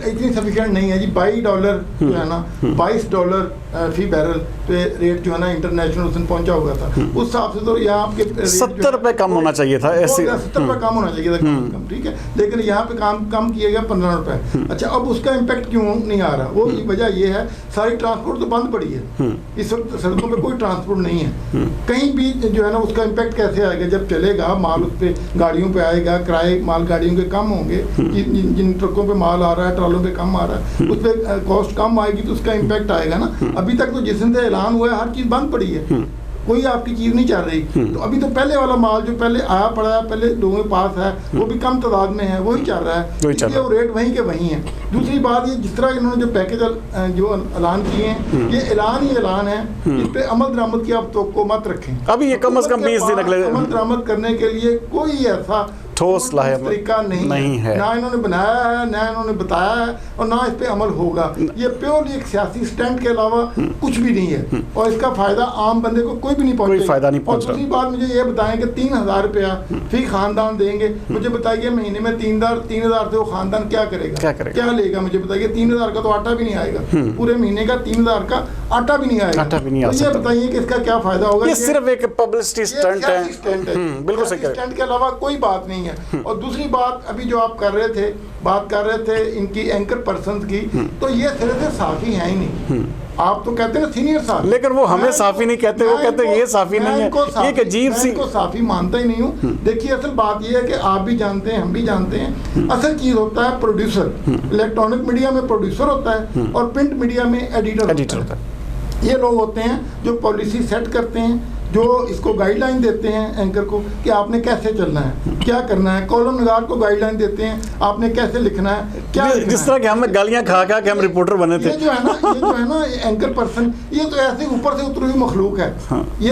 [SPEAKER 2] इतनी सफिशिएंट नहीं है जी। $22 जो है ना, $22 फी बैरल तो रेट जो है ना इंटरनेशनल उस दिन पहुंचा हुआ था। उस हिसाब से तो यहाँ आपके
[SPEAKER 1] 70 रुपये कम होना चाहिए था ऐसे।
[SPEAKER 2] 70 रुपये कम होना चाहिए था, कम, ठीक है। लेकिन यहाँ पे कम किया गया 15 रुपये। अच्छा, अब उसका इम्पैक्ट क्यों नहीं आ रहा? वो वजह ये है, सारी ट्रांसपोर्ट तो बंद पड़ी है इस वक्त, सड़कों पे कोई ट्रांसपोर्ट नहीं है कहीं भी जो है ना। उसका इम्पैक्ट कैसे आएगा? जब चलेगा माल उस पर गाड़ियों पे आएगा, किराए माल गाड़ियों के कम होंगे, जिन ट्रकों पे माल आ रहा है, ट्रॉलों पे कम आ रहा है, उस पर कॉस्ट कम आएगी तो उसका इम्पैक्ट आएगा ना। अभी तक तो जिस दिन से ऐलान हुआ है हर चीज़ बंद पड़ी है, कोई आपकी चीज़ नहीं चल रही। तो अभी तो पहले वाला माल जो पहले आया पड़ा है, पहले लोगों के पास है, वो भी कम तादाद में है, वही चल रहा है, इसलिए वो रेट वहीं के वहीं है। दूसरी बात, ये जिस तरह इन्होंने जो पैकेज जो ऐलान किए हैं, ये ऐलान ही ऐलान है, इस पर अमल दरामद की आप तो मत रखें।
[SPEAKER 1] अभी ये कम से कम 20 दिन अगले
[SPEAKER 2] अमल दरामद करने के लिए कोई ऐसा
[SPEAKER 1] ठोस
[SPEAKER 2] तरीका नहीं है, ना इन्होंने बनाया है, ना इन्होंने बताया है, और ना इस पे अमल होगा। ये प्योरली एक सियासी स्टैंड के अलावा कुछ भी नहीं है, और इसका फायदा आम बंदे को कोई भी नहीं पहुंचेगा।
[SPEAKER 1] कोई फायदा नहीं पहुंच
[SPEAKER 2] रहा। दूसरी बात, मुझे ये बताएं कि 3000 रुपया फी खानदान देंगे, मुझे बताइए महीने में 3000 से वो खानदान क्या करेगा? क्या लेगा? मुझे बताइए। 3000 का तो आटा भी नहीं आएगा, पूरे महीने का 3000 का आटा भी नहीं आएगा। तो ये बताइए कि इसका क्या फायदा होगा?
[SPEAKER 1] ये सिर्फ एक पब्लिसिटी स्टंट है, बिल्कुल सही।
[SPEAKER 2] स्टंट के अलावा कोई बात नहीं है। और दूसरी बात, अभी जो आप बात कर रहे थे इनकी एंकर पर्सन की, तो ये सिरे से साफी है ही नहीं। आप तो कहते हैं सीनियर साफी,
[SPEAKER 1] लेकिन वो हमें साफी नहीं कहते, वो कहते हैं ये साफी नहीं है, ये अजीब सी।
[SPEAKER 2] मैं साफी मानता ही नहीं हूँ। देखिए, असल बात ये है कि आप भी जानते हैं, हम भी जानते हैं, असल चीज होता है प्रोड्यूसर। इलेक्ट्रॉनिक मीडिया में प्रोड्यूसर होता है और प्रिंट मीडिया में एडिटर होता है। ये लोग होते हैं जो पॉलिसी सेट करते हैं, जो इसको गाइडलाइन देते हैं एंकर को कि आपने कैसे चलना है, क्या करना है। कॉलम नगार को गाइडलाइन देते हैं, आपने कैसे लिखना है, क्या
[SPEAKER 1] जिस तरह के हमें गालियां खा के हम रिपोर्टर बने थे।
[SPEAKER 2] ये जो है ना एंकर पर्सन, ये तो ऐसे ऊपर से उतरी हुई मखलूक है। ये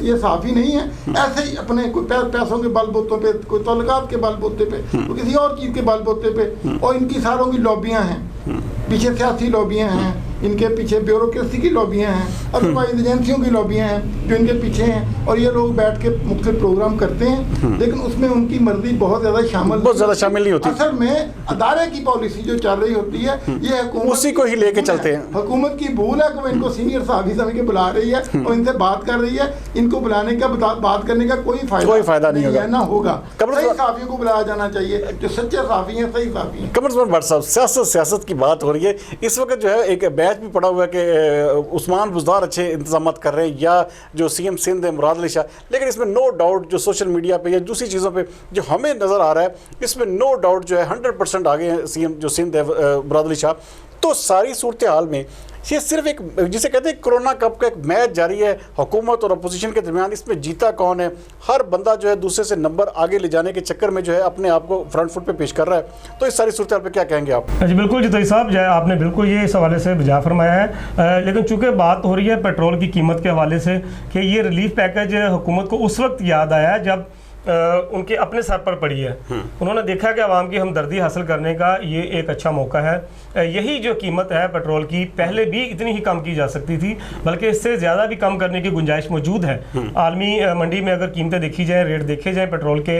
[SPEAKER 2] ये साफी नहीं है, ऐसे ही अपने कोई पैसों के बल बोतों पे, कोई तल्लुकात के बल बोते पे, कोई किसी और चीज़ के बल बोते पे। और इनकी सारों की लॉबियाँ हैं, पीछे सियासी लॉबियाँ हैं, इनके पीछे ब्यूरोक्रेसी की लॉबियाँ हैं, अदरवाइज एजेंसियों की लॉबियाँ हैं जो इनके पीछे हैं। और ये लोग बैठ के मुख्तलिफ प्रोग्राम करते हैं, लेकिन उसमें उनकी मर्जी बहुत ज़्यादा शामिल नहीं होती। असल में अदारे की पॉलिसी जो चल रही होती है, ये हुकूमत
[SPEAKER 1] उसी को ही लेके चलते हैं।
[SPEAKER 2] हुकूमत की भूल है कि वो इनको सीनियर साहबी समझ के बुला रही है और इनसे बात कर रही है। इनको बुलाने का, बात करने का कोई फायदा नहीं है, ना होगा। सही साफियों को बुलाया जाना चाहिए, जो सच्चे साफी हैं, सही साफी हैं।
[SPEAKER 1] कमर उस्मान भट्ट साहब, सियासत की बात हो रही है इस वक्त, जो है एक बैच भी पड़ा हुआ है कि उस्मान बुज़दार अच्छे इंतजाम कर रहे हैं, या जो सीएम सिंध है मुराद अली शाह। लेकिन इसमें नो डाउट जो सोशल मीडिया पे या दूसरी चीज़ों पे जो हमें नज़र आ रहा है, इसमें नो डाउट जो है 100% आगे हैं सीएम जो सिंध है मुराद अली शाह। तो सारी सूरत हाल में ये सिर्फ एक, जिसे कहते हैं कोरोना कप का एक मैच जारी है हुकूमत और अपोजिशन के दरमियान। इसमें जीता कौन है? हर बंदा जो है दूसरे से नंबर आगे ले जाने के चक्कर में जो है अपने आप को फ्रंट फुट पे पेश कर रहा है। तो इस सारी सूरत हाल पे क्या कहेंगे आप?
[SPEAKER 3] जी बिल्कुल जितोई साहब, जो आपने बिल्कुल ये इस हवाले से बजा फरमाया है। लेकिन चूंकि बात हो रही है पेट्रोल की कीमत के हवाले से कि ये रिलीफ पैकेज हुकूमत को उस वक्त याद आया जब उनके अपने सर पर पड़ी है। उन्होंने देखा कि आवाम की हमदर्दी हासिल करने का ये एक अच्छा मौका है। यही जो कीमत है पेट्रोल की, पहले भी इतनी ही कम की जा सकती थी, बल्कि इससे ज़्यादा भी कम करने की गुंजाइश मौजूद है। आलमी मंडी में अगर कीमतें देखी जाएँ, रेट देखे जाएँ पेट्रोल के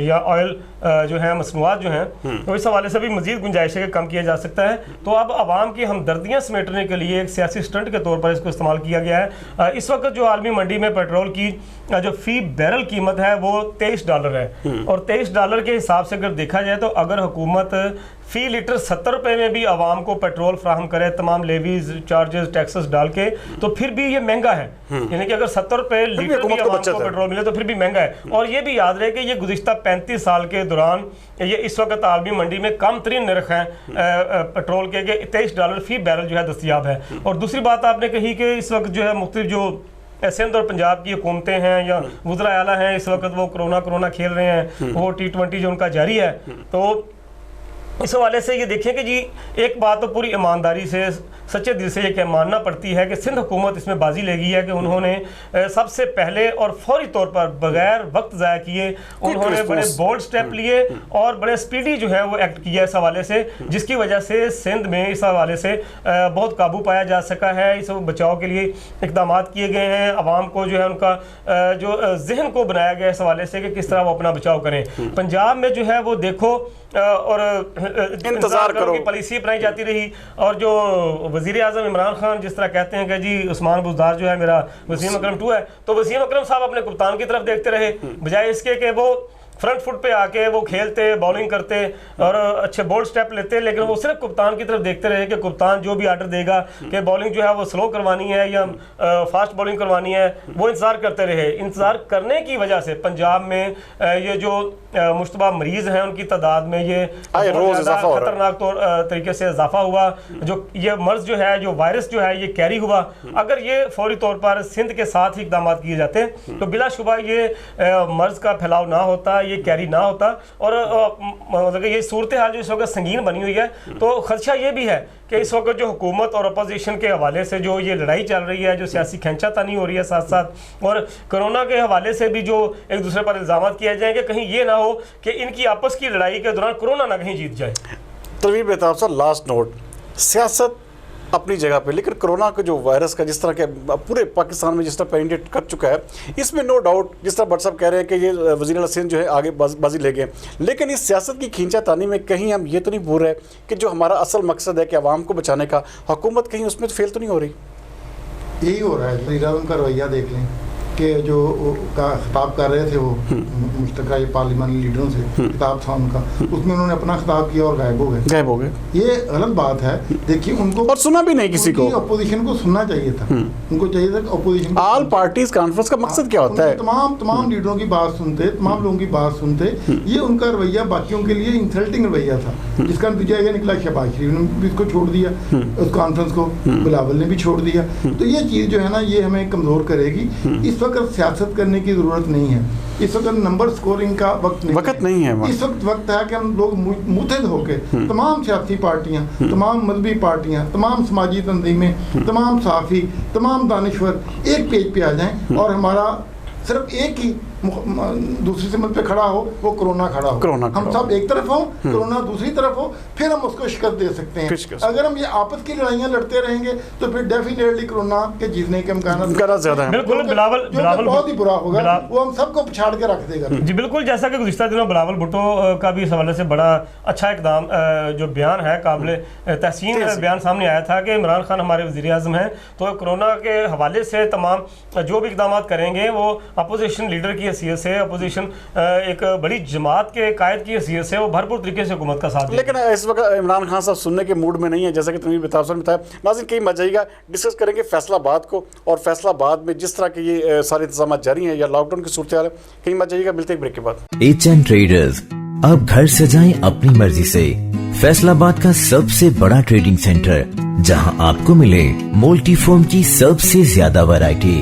[SPEAKER 3] या ऑयल जो है, मसनूआत जो हैं, तो इस हवाले से भी मज़ीद गुंजाइश है कि कम किया जा सकता है। तो अब आवाम की हमदर्दियाँ समेटने के लिए एक सियासी स्टंट के तौर पर इसको इस्तेमाल किया गया है। इस वक्त जो आलमी मंडी में पेट्रोल की जो फ़ी बैरल कीमत है वो $23 है, और $23 के हिसाब से अगर देखा जाए तो अगर हुकूमत फ़ी लीटर 70 रुपये में भी आवाम को पेट्रोल फ्राहम करे, तमाम लेवीज, चार्जेस, टैक्सेस डाल के, तो फिर भी ये महंगा है। यानी कि अगर 70 रुपये लीटर भी आवाम को पेट्रोल मिले तो फिर भी महंगा है। और ये भी याद रहे कि ये गुज़िश्ता 35 साल के दौरान ये इस वक्त आलमी मंडी में कम तरीन नर्ख हैं पेट्रोल के $23 फ़ी बैरल जो है दस्तियाब है। और दूसरी बात आपने कही कि इस वक्त जो है मुख्तलिफ जो सिंध और पंजाब की हुकूमतें हैं या वज़रा आला हैं, इस वक्त वो कोरोना खेल रहे हैं, वो T20 जो उनका जारी है। तो इस हवाले से ये देखें कि जी एक बात तो पूरी ईमानदारी से सच्चे दिल से ये मानना पड़ती है कि सिंध हुकूमत इसमें बाजी ले गई है कि उन्होंने सबसे पहले और फौरी तौर पर बगैर वक्त ज़ाया किए उन्होंने बड़े बोल्ड स्टेप लिए और बड़े स्पीडी जो है वो एक्ट किया इस हवाले से, जिसकी वजह से सिंध में इस हवाले से बहुत काबू पाया जा सका है। इस बचाव के लिए इक़दाम किए गए हैं, आवाम को जो है उनका जो जहन को बनाया गया इस हवाले से कि किस तरह वो अपना बचाव करें। पंजाब में जो है वो देखो और इंतजार करो की पॉलिसी अपनाई जाती रही, और जो वज़ीर आज़म इमरान खान जिस तरह कहते हैं कि जी उस्मान बुज़दार जो है मेरा वसीम अकरम 2 है, तो वसीम अकरम साहब अपने कप्तान की तरफ देखते रहे बजाय इसके कि वो फ्रंट फुट पे आके वो खेलते, बॉलिंग करते और अच्छे बोल्ड स्टेप लेते, लेकिन वो सिर्फ कप्तान की तरफ देखते रहे कि कप्तान जो भी आर्डर देगा कि बॉलिंग जो है वो स्लो करवानी है या फास्ट बॉलिंग करवानी है, वो इंतज़ार करते रहे। इंतज़ार करने की वजह से पंजाब में ये जो मुश्तबा मरीज़ हैं उनकी तादाद में ये खतरनाक तरीके से इजाफा हुआ। जो ये मर्ज जो है, जो वायरस जो है ये कैरी हुआ। अगर ये फौरी तौर पर सिंध के साथ ही इक़दाम किए जाते तो बिलाशुबा ये मर्ज का फैलाव ना होता, ये कैरी ना होता, और मतलब ये सूरत हाल जो इस वक्त संगीन बनी हुई है। तो खदशा ये भी है कि इस वक्त जो हुकूमत और अपोजिशन के हवाले से जो ये लड़ाई चल रही है, जो सियासी खींचातानी हो रही है साथ साथ, और कोरोना के हवाले से भी जो एक दूसरे पर इल्ज़ाम किए जाएंगे, कहीं ये ना हो कि इनकी आपस की लड़ाई के दौरान कोरोना ना कहीं जीत जाए।
[SPEAKER 1] तनवीर बेताब साहब, लास्ट नोट, सियासत अपनी जगह पे, लेकिन कोरोना का जो वायरस का जिस तरह के पूरे पाकिस्तान में जिस तरह पेनिट्रेट कर चुका है, इसमें नो डाउट जिस तरह भट्ट साहब कह रहे हैं कि ये वज़ीर आला सिंध जो है आगे बाजी ले गए, लेकिन इस सियासत की खींचातानी में कहीं हम ये तो नहीं भूल रहे कि जो हमारा असल मकसद है कि आवाम को बचाने का, हुकूमत कहीं उसमें तो फेल तो नहीं हो रही?
[SPEAKER 2] यही हो रहा है। वज़ीर आज़म का रवैया देख लें कि जो का खिताब कर रहे थे वो मुश्तरका पार्लिमानी लीडरों से खिताब था उनका, उसमें उन्होंने अपना खिताब किया और गायब हो गए। ये गलत बात है। देखिए उनको
[SPEAKER 1] और सुना भी नहीं किसी को,
[SPEAKER 2] अपोजिशन को सुनना चाहिए था, उनको चाहिए था कि अपोजिशन
[SPEAKER 1] ऑल पार्टीज कॉन्फ्रेंस का मकसद क्या होता है?
[SPEAKER 2] तमाम लीडरों की बात सुनते, तमाम लोगों की बात सुनते। ये उनका रवैया बाकियों के लिए इंसल्टिंग रवैया था, जिसका नतीजा ये निकला शहबाज शरीफ ने भी इसको छोड़ दिया, उस कॉन्फ्रेंस को बिलावल ने भी छोड़ दिया। तो ये चीज़ जो है ना, ये हमें कमज़ोर करेगी। इस वक्त सियासत करने की ज़रूरत नहीं है, इस वक्त नंबर स्कोरिंग का वक्त नहीं है। इस वक्त है कि हम लोग मुतहद होकर तमाम सियासी पार्टियां, तमाम मजहबी पार्टियां, तमाम समाजी तंजीमें, तमाम सहाफ़ी, तमाम दानिश्वर एक पेज पे आ जाएं और हमारा सिर्फ एक ही दूसरी सिमत पे खड़ा हो, वो कोरोना खड़ा हो। हम सब एक तरफ हो, कोरोना दूसरी तरफ हो, फिर हम उसको शिकस्त दे सकते हैं। अगर हम ये आपस की लड़ाइयाँ लड़ते रहेंगे तो फिर डेफिनेटली कोरोना के जीतने के इम्कान ज़्यादा है।
[SPEAKER 3] बिल्कुल, बिलावल
[SPEAKER 2] बहुत ही बुरा होगा, वो हम सबको पछाड़ के रख देगा।
[SPEAKER 3] जी बिल्कुल, जैसा कि गुज़िश्ता दिनों बिलावल भुट्टो का भी इस हवाले से बड़ा अच्छा इक़दाम जो बयान है, काबिल तहसीन बयान सामने आया था कि इमरान खान हमारे वज़ीर आज़म हैं, तो कोरोना के हवाले से तमाम जो भी इक़दाम करेंगे वो अपोजिशन लीडर की हैसियत से, अपोजिशन एक बड़ी जमात के कायद की हैसियत से वो भरपूर तरीके से हुकूमत का साथ।
[SPEAKER 1] लेकिन इस वक्त इमरान खान साहब सुनने के मूड में नहीं है, जैसा कि तनवीर बेताब साहब ने बताया। नाज़रीन, कहीं मत जाइएगा, डिस्कस करेंगे फैसलाबाद को, और फैसलाबाद में जिस तरह के ये सारे इंतजाम जारी हैं या लॉकडाउन की सूरत हाल है। कहीं मत जाइएगा, मिलते हैं ब्रेक के बाद।
[SPEAKER 4] एच.एन. ट्रेडर्स अब घर सजाएं अपनी मर्जी से। फैसलाबाद का सबसे बड़ा ट्रेडिंग सेंटर, जहां आपको मिले मोल्टी फोम की सबसे ज्यादा variety,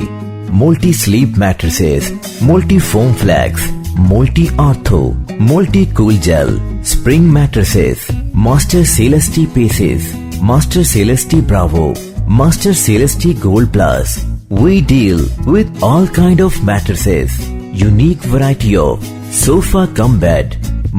[SPEAKER 4] Molty sleep mattresses, Molty foam flex, Molty ortho, Molty cool gel, spring mattresses, master Celesty paces, master Celesty bravo, master Celesty gold plus. We deal with all kind of mattresses, unique variety of sofa cum bed,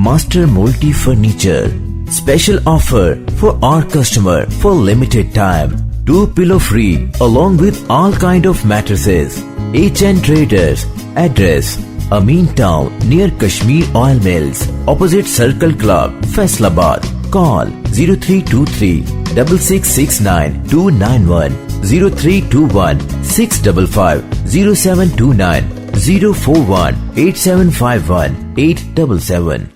[SPEAKER 4] master multi furniture. Special offer for our customer for limited time. 2 pillow free along with all kind of mattresses. H.N. Traders. Address Amin Town near Kashmir Oil Mills, opposite Circle Club, Faisalabad. Call 0323 6669 291, 0321 655 0729, 041 8751 877.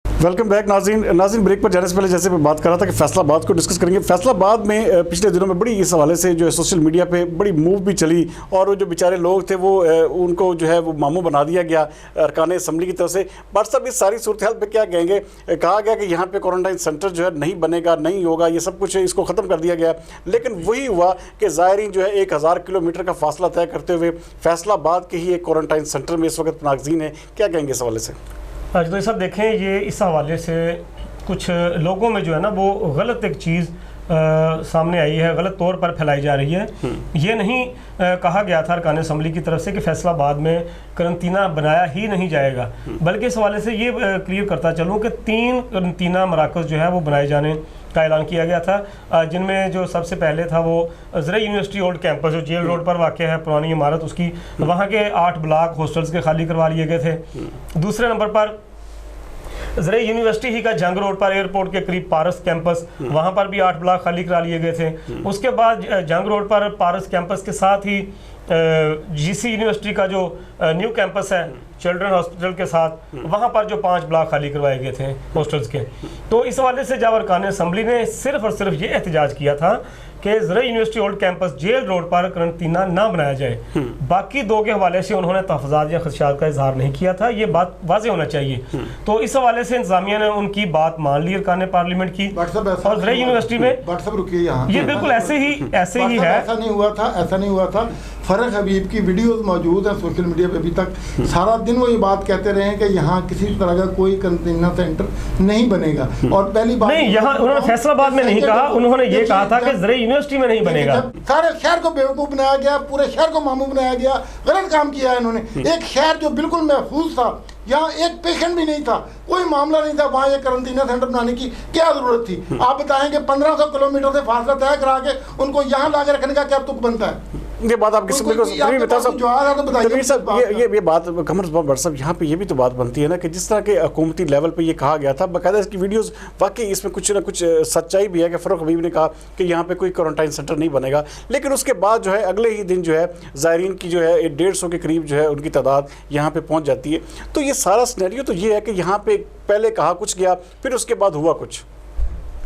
[SPEAKER 1] Welcome back नाज़रीन, ब्रेक पर जाने से पहले जैसे मैं बात कर रहा था कि फैसलाबाद को डिस्कस करेंगे। फैसलाबाद में पिछले दिनों में बड़ी इस हवाले से जो है सोशल मीडिया पे बड़ी मूव भी चली, और वो जो बेचारे लोग थे वो उनको जो है वो मामू बना दिया गया अरकान असम्बली की तरफ से। बट सब इस सारी सूरत हाल पर क्या कहेंगे? कहा गया कि यहाँ पे क्वारंटाइन सेंटर जो है नहीं बनेगा, नहीं होगा, ये सब कुछ इसको ख़त्म कर दिया गया। लेकिन वही हुआ कि ज़ायरीन जो है 1000 किलोमीटर का फासला तय करते हुए फैसलाबाद के ही एक क्वारंटाइन सेंटर में इस वक्त नागजीन है। क्या कहेंगे इस हवाले से?
[SPEAKER 3] आज तो सब देखें, ये इस हवाले से कुछ लोगों में जो है ना वो गलत एक चीज़ सामने आई है, गलत तौर पर फैलाई जा रही है। ये नहीं कहा गया था अरकान असम्बली की तरफ से कि फैसलाबाद में करंतना बनाया ही नहीं जाएगा, बल्कि इस हवाले से ये क्लियर करता चलूँ कि 3 करंतना मराकज़ जो है वो बनाए जाने का ऐलान किया गया था, जिनमें जो सबसे पहले था वो ज़रई यूनिवर्सिटी ओल्ड कैंपस जो जेल रोड पर वाक़ है, पुरानी इमारत, उसकी वहाँ के 8 ब्लॉक हॉस्टल्स के खाली करवा लिए गए थे। दूसरे नंबर पर ज़रई यूनिवर्सिटी ही का जंग रोड पर एयरपोर्ट के करीब पारस कैंपस, वहाँ पर भी 8 ब्लॉक खाली करा लिए गए थे। उसके बाद जंग रोड पर पारस कैंपस के साथ ही जीसी यूनिवर्सिटी का जो न्यू कैंपस है चिल्ड्रन हॉस्पिटल के साथ, वहाँ पर जो 5 ब्लॉक खाली करवाए गए थे हॉस्टल्स के। तो इस हवाले से जब अरकान असम्बली ने सिर्फ और सिर्फ ये एहतजाज किया था कि ज़रई university old campus jail road पर करंतना ना बनाया जाए, बाकी 2 के हवाले से उन्होंने तहफ़्फ़ुज़ात या खदशात का इजहार नहीं किया था। ये बात वाज़ेह होना चाहिए। तो इस हवाले से इंतज़ामिया ने उनकी बात मान ली अरकान पार्लियामेंट की, और ज़रई यूनिवर्सिटी में
[SPEAKER 2] रुकिए यहाँ,
[SPEAKER 3] ये बिल्कुल ऐसे ही है।
[SPEAKER 2] ऐसा नहीं हुआ था। फ़रख हबीब की वीडियोस मौजूद हैं सोशल मीडिया पे अभी तक। सारा दिन वो ये बात कहते रहे हैं कि यहाँ किसी तरह का कोई करंतना सेंटर नहीं बनेगा। और पहली बात
[SPEAKER 3] नहीं, यहाँ उन्होंने फैसलाबाद में नहीं कहा, उन्होंने ये कहा था कि ज़रई यूनिवर्सिटी में नहीं बनेगा।
[SPEAKER 2] सारे शहर को बेवकूफ़ बनाया गया, पूरे शहर को मामू बनाया गया। गलत काम किया है इन्होंने। एक शहर जो बिल्कुल महफूज था, यहाँ एक पेशेंट भी नहीं था, कोई मामला नहीं था, वहाँ ये करंतना सेंटर बनाने की क्या जरूरत थी? आप बताएंगे 1500 किलोमीटर से फासला तय करा के उनको यहाँ ला के रखने का क्या तुक बनता है?
[SPEAKER 1] ये बात आपकी समझ को बता साहब, ये बात कमर भट्ट साहब, यहाँ पे ये भी तो बात बनती है ना कि जिस तरह के हुकूमती लेवल पे ये कहा गया था, बाकायदा इसकी वीडियोस, वाकई इसमें कुछ ना कुछ सच्चाई भी है कि फ़रूख हबीब ने कहा कि यहाँ पे कोई क्वारंटाइन सेंटर नहीं बनेगा, लेकिन उसके बाद जो है अगले ही दिन जो है ज़ायरीन की जो है 150 के करीब जो है उनकी तादाद यहाँ पे पहुँच जाती है। तो ये सारा सिनेरियो तो ये है कि यहाँ पे पहले कहा कुछ गया, फिर उसके बाद हुआ कुछ।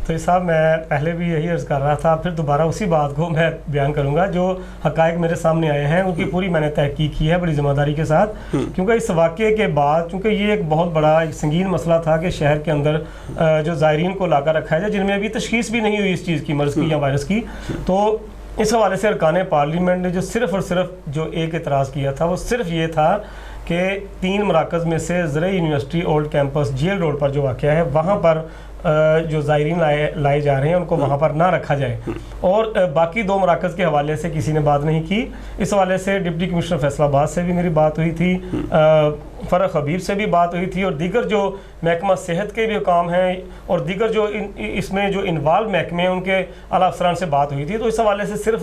[SPEAKER 3] तो साहब मैं पहले भी यही अर्ज़ कर रहा था, फिर दोबारा उसी बात को मैं बयान करूंगा। जो हक़ाइक़ मेरे सामने आए हैं उनकी पूरी मैंने तहकीक की है बड़ी ज़िम्मेदारी के साथ, क्योंकि इस वाक़े के बाद, चूँकि ये एक बहुत बड़ा एक संगीन मसला था कि शहर के अंदर जो ज़ायरीन को लाकर रखा है जिनमें अभी तशख़ीस भी नहीं हुई इस चीज़ की, मर्ज़ की या वायरस की। तो इस हवाले से अरकान पार्लियामेंट ने जो सिर्फ़ और सिर्फ जो एक एतराज़ किया था वो सिर्फ ये था कि 3 मराकज़ में से ज़रई university old campus jail road पर जो वाक़या है वहाँ पर जो ज़ायरीन लाए जा रहे हैं उनको वहाँ पर ना रखा जाए, और बाकी 2 मराकज़ के हवाले से किसी ने बात नहीं की। इस हवाले से डिप्टी कमिश्नर फैसलाबाद से भी मेरी बात हुई थी, फ़रख हबीब से भी बात हुई थी, और दीगर जो महकमा सेहत के भी काम हैं और दीगर जो इसमें जो इन्वॉल्व महकमे हैं उनके आला अफसरान से बात हुई थी। तो इस हवाले से सिर्फ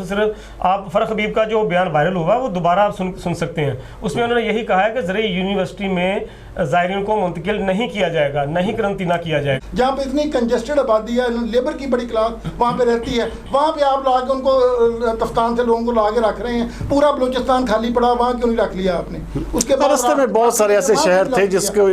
[SPEAKER 3] आप फ़रख हबीब का जो बयान वायरल हुआ वो दोबारा आप सुन सकते हैं। उसमें उन्होंने यही कहा है कि ज़रई यूनिवर्सिटी में ज़ायरीन को मुंतकिल नहीं किया जाएगा, नहीं करंतना किया जाएगा।
[SPEAKER 2] जहाँ पे इतनी कंजेस्टेड आबादी है, लेबर की बड़ी क्लास वहाँ पे रहती है, वहाँ पे आप ला के उनको तफ्तान से लोगों को ला के रख रहे हैं। पूरा बलूचिस्तान खाली पड़ा, वहाँ क्यों नहीं रख लिया आपने? उसके बाद
[SPEAKER 1] रास्ते में बहुत सारे ऐसे शहर थे जिसको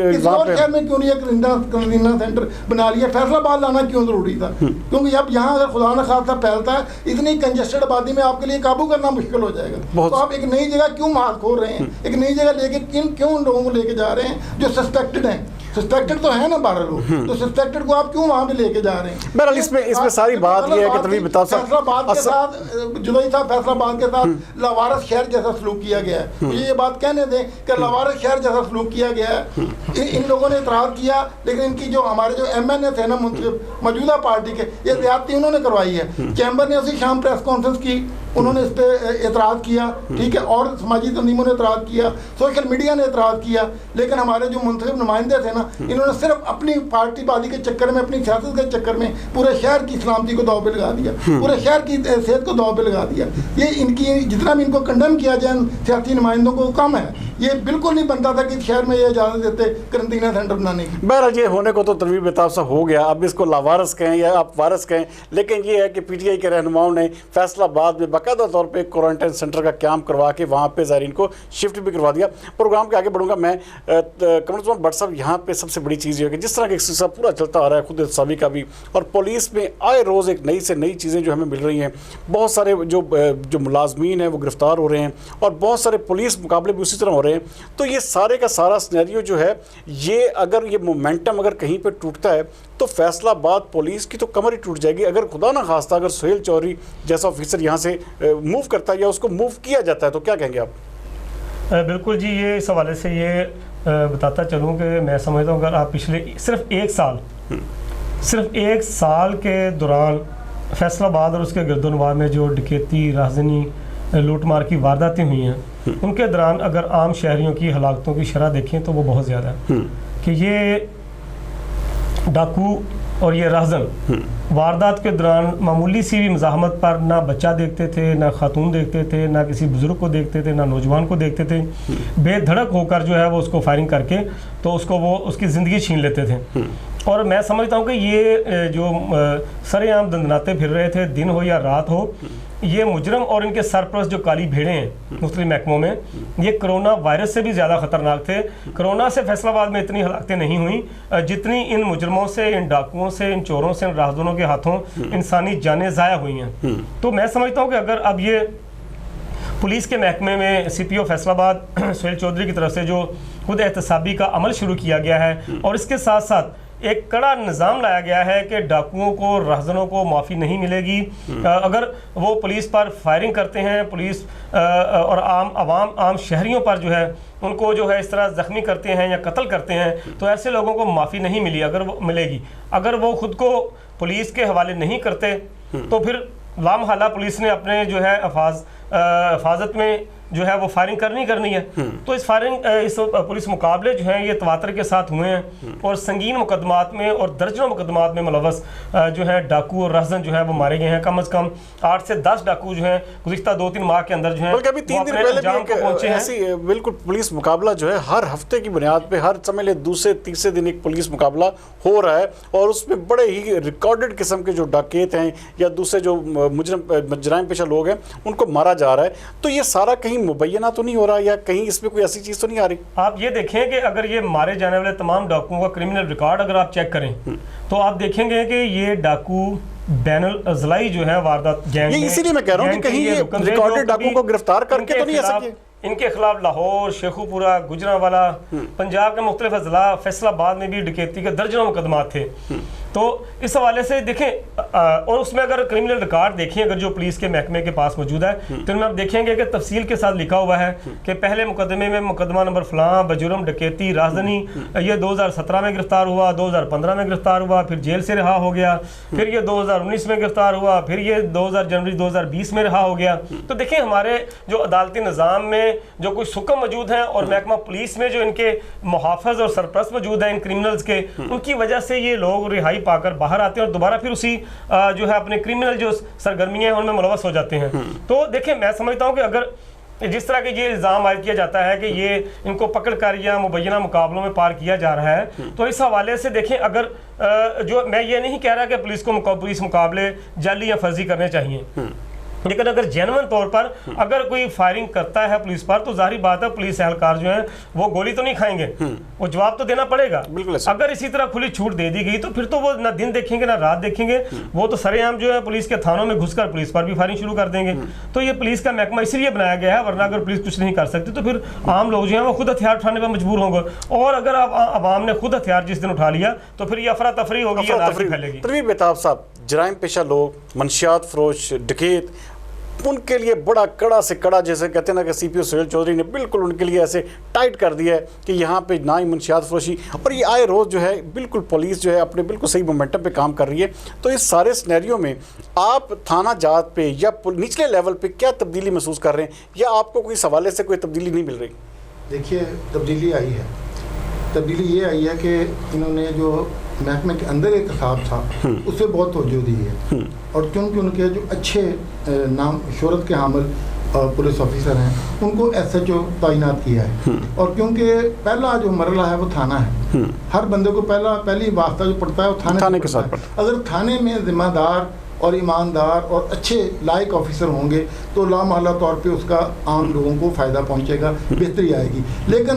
[SPEAKER 2] शहर में क्यों नहीं करंतना सेंटर बना लिया? फैसलाबाद लाना क्यों जरूरी था? क्योंकि अब यहाँ अगर खुदा न खास्ता फैलता है, इतनी कंजेस्टेड आबादी में आपके लिए काबू करना मुश्किल हो जाएगा। तो आप एक नई जगह क्यों माल खोल रहे हैं? एक नई जगह लेके क्यों उन लोगों को लेके जा रहे हैं जो सस्पेक्टेड हैं? सस्पेक्टेड तो है ना 12 लोग, तो सस्पेक्टेड को आप क्यों वहाँ पे लेके जा रहे हैं?
[SPEAKER 1] बहरहाल इसमें सारी बात ये है कि तभी बता
[SPEAKER 2] फैसलाबाद के साथ जुदाई था, फैसलाबाद के साथ लावारिस शहर जैसा सलूक किया गया है। ये बात कहने दें कि लावारिस शहर जैसा सलूक किया गया है। इन लोगों ने इतराज़ किया, लेकिन इनकी जो हमारे जो MNA थे ना मौजूदा पार्टी के, ये ज्यादती उन्होंने करवाई है। चैम्बर ने उसी शाम प्रेस कॉन्फ्रेंस की, उन्होंने इस पर एतराज़ किया, ठीक है, और समाजी तंजीमों ने एतराज़ किया, सोशल मीडिया ने एतराज़ किया, लेकिन हमारे जो मुंतखब नुमाइंदे थे ना, इन्होंने सिर्फ अपनी पार्टीबाजी के चक्कर में, अपनी सियासत के चक्कर में पूरे शहर की सलामती को दाव पे लगा दिया, पूरे शहर की सेहत को दाव पे लगा दिया। ये इनकी जितना भी इनको कंडेम किया जाए सियासी नुमाइंदों को कम है। ये बिल्कुल नहीं बनता था कि शहर में ये इजाज़त देते करंतना सेंटर बनाने की।
[SPEAKER 1] बहरहाल ये होने को तो तनवीर बेताब सा हो गया, अब इसको लावारिस कहें या आप वारिस कहें, लेकिन ये है कि PTI के रहनुमाओं ने फैसलाबाद में बाकायदा तौर पे क्वारंटाइन सेंटर का क्याम करवा के वहाँ पे ज़ायरीन को शिफ्ट भी करवा दिया। प्रोग्राम के आगे बढ़ूंगा मैं, कमर भट्ट साहब, यहाँ पे सबसे बड़ी चीज़ ये है कि जिस तरह का सिलसिला पूरा चलता आ रहा है, खुद एहतसाबी का भी, और पुलिस में आए रोज़ एक नई से नई चीज़ें जो हमें मिल रही हैं। बहुत सारे जो मुलाजमीन हैं वो गिरफ़्तार हो रहे हैं, और बहुत सारे पुलिस मुकाबले भी उसी तरह हो रहे हैं। तो ये सारे का सारा सिनेरियो जो है, ये अगर ये मोमेंटम अगर कहीं पे टूटता है तो फैसलाबाद पुलिस की तो कमर ही टूट जाएगी। अगर खुदा ना खास्ता अगर सुहेल चौधरी जैसा ऑफिसर यहाँ से मूव करता है या उसको मूव किया जाता है तो क्या कहेंगे आप?
[SPEAKER 3] बिल्कुल जी, ये इस हवाले से ये बताता चलूँ कि मैं समझता हूँ अगर आप पिछले सिर्फ 1 साल सिर्फ एक साल के दौरान फैसलाबाद और उसके गिरदोनवा में जो डकैती, राहज़नी, लूटमार की वारदातें हुई हैं, उनके दौरान अगर आम शहरियों की हलाकतों की शरह देखें तो वो बहुत ज़्यादा है। कि ये डाकू और ये राहज़न वारदात के दौरान मामूली सी भी मज़ाहमत पर ना बच्चा देखते थे, ना खातून देखते थे, ना किसी बुज़ुर्ग को देखते थे, ना नौजवान को देखते थे। बेधड़क होकर जो है वो उसको फायरिंग करके तो उसको वो उसकी ज़िंदगी छीन लेते थे। और मैं समझता हूँ कि ये जो सरेआम दंदनाते फिर रहे थे, दिन हो या रात हो, ये मुजरम और इनके सरपरस्त जो काली भेड़ें हैं मुख्तलिफ महकमों में, ये कोरोना वायरस से भी ज़्यादा ख़तरनाक थे। कोरोना से फैसलाबाद में इतनी हलाकतें नहीं हुई जितनी इन मुजरमों से, इन डाकुओं से, इन चोरों से, इन राहज़नों के हाथों इंसानी जानें ज़ाया हुई हैं। तो मैं समझता हूँ कि अगर अब ये पुलिस के महकमे में CPO फैसलाबाद सुहेल चौधरी की तरफ से जो खुद एहतसाबी का अमल शुरू किया गया है और इसके साथ साथ एक कड़ा निज़ाम लाया गया है कि डाकुओं को, राहज़नों को माफ़ी नहीं मिलेगी अगर वो पुलिस पर फायरिंग करते हैं, पुलिस और आम शहरियों पर जो है उनको जो है इस तरह ज़ख्मी करते हैं या कत्ल करते हैं, तो ऐसे लोगों को माफ़ी नहीं मिलेगी। अगर वो ख़ुद को पुलिस के हवाले नहीं करते तो फिर लामहला पुलिस ने अपने जो है हिफाजत में जो है वो फायरिंग करनी है। तो इस पुलिस मुकाबले जो हैं ये तवातर के साथ हुए हैं और संगीन मुकदमात में और दर्जनों मुकदमात में मुलव्वस जो है डाकू और राहज़न जो है वो मारे गए हैं। कम से कम 8 से 10 डाकू जो हैं गुज़िश्ता 2-3 माह के अंदर जो है
[SPEAKER 1] बल्कि अभी 3 दिन पहले भी ऐसी बिल्कुल पुलिस मुकाबला जो है हर हफ्ते की बुनियाद पे हर समय ले दूसरे तीसरे दिन एक पुलिस मुकाबला हो रहा है और उसमें बड़े ही रिकॉर्डेड किस्म के जो डाकैत हैं या दूसरे जो मुजराम पेशा लोग हैं उनको मारा जा रहा है। तो ये सारा कहीं मुबैना तो नहीं हो रहा या कहीं इसमें कोई ऐसी चीज़ तो नहीं आ रही? आप ये
[SPEAKER 3] देखें कि अगर ये मारे जाने वाले तमाम डाकुओं का क्रिमिनल रिकॉर्ड अगर आप चेक करें तो आप देखेंगे कि ये डाकू बैनुल अज़लाई जो है वारदात गैंग,
[SPEAKER 1] इसीलिए मैं कह रहा हूँ कि कहीं ये रिकॉर्डेड डाकुओं को गिरफ्तार करके तो नहीं आ सके।
[SPEAKER 3] इनके खिलाफ लाहौर, शेखुपुरा, गुजरांवाला, पंजाब के मुख्तलिफ अजला, फैसलाबाद में भी डकैती के दर्जनों मुकदमात थे। तो इस हवाले से देखें और उसमें अगर क्रिमिनल रिकॉर्ड देखें अगर जो पुलिस के महकमे के पास मौजूद है तो इनमें आप देखेंगे कि तफसील के साथ लिखा हुआ है कि पहले मुकदमे में मुकदमा नंबर फलां बजुर्म डकैती राजधानी ये 2017 में गिरफ्तार हुआ, 2015 में गिरफ्तार हुआ, फिर जेल से रिहा हो गया, फिर ये 2019 में गिरफ्तार हुआ, फिर ये जनवरी 2020 में रिहा हो गया। तो देखें हमारे जो अदालती निज़ाम में जो कुछ हुक्म मौजूद हैं और महकमा पुलिस में जो इनके मुहाफ़िज़ और सरपरस्त मौजूद हैं इन क्रिमिनल्स के, उनकी वजह से ये लोग रिहाई पाकर बाहर आते हैं और दोबारा फिर उसी जो है अपने क्रिमिनल जो सरगर्मियां हैं उनमें मुलव्वस हो जाते हैं। तो देखिए मैं समझता हूं कि अगर जिस तरह के ये इल्ज़ाम आयद किया जाता है कि ये इनको पकड़ कर या मुबैना मुकाबलों में पार किया जा रहा है, तो इस हवाले से देखें अगर जो मैं ये नहीं कह रहा कि पुलिस मुकाबले जाली या फर्जी करने चाहिए, लेकिन अगर जेन्युइन तौर पर अगर कोई फायरिंग करता है पुलिस पर तो जाहिर बात है पुलिस एहलकार जो है वो गोली तो नहीं खाएंगे, वो जवाब तो देना पड़ेगा। अगर इसी तरह खुली छूट दे दी गई तो फिर तो वो ना दिन देखेंगे ना रात देखेंगे, वो तो सरेआम जो है पुलिस के थानों में घुसकर पुलिस पर भी फायरिंग शुरू कर देंगे। तो ये पुलिस का महकमा इसलिए बनाया गया है, वरना अगर पुलिस कुछ नहीं कर सकती तो फिर आम लोग जो है वो खुद हथियार उठाने पर मजबूर होंगे, और अगर आवाम ने खुद हथियार जिस दिन उठा लिया तो फिर ये अफरा तफरी होगी, फैलेगी।
[SPEAKER 1] तनवीर बेताब साहब, जराइम पेशा लोग, मंशियात फरोश, डकैत, उनके लिए बड़ा कड़ा से कड़ा, जैसे कहते हैं ना कि CPO सुहेल चौधरी ने बिल्कुल उनके लिए ऐसे टाइट कर दिया है कि यहाँ पे ना ही मंशियात फरोशी, और ये आए रोज़ जो है बिल्कुल पुलिस जो है अपने बिल्कुल सही मोमेंटम पे काम कर रही है। तो इस सारे सिनेरियो में आप थाना जात पे या निचले लेवल पे क्या तब्दीली महसूस कर रहे हैं, या आपको कोई हवाले से कोई तब्दीली नहीं मिल रही?
[SPEAKER 2] देखिए तब्दीली आई है, तब्दीली ये आई है कि इन्होंने जो महकमे के अंदर एहतसाब था उससे बहुत तवज्जो दी है, और क्योंकि उनके जो अच्छे नाम शोहरत के हामिल पुलिस ऑफिसर हैं उनको SHO तैनात किया है, और क्योंकि पहला जो मरला है वो थाना है, हर बंदे को पहली वास्ता जो पड़ता है वो थाने के साथ पड़ता है। अगर थाने में जिम्मेदार और ईमानदार और अच्छे लायक ऑफिसर होंगे तो लामहला तौर पे उसका आम लोगों को फ़ायदा पहुंचेगा, बेहतरी आएगी। लेकिन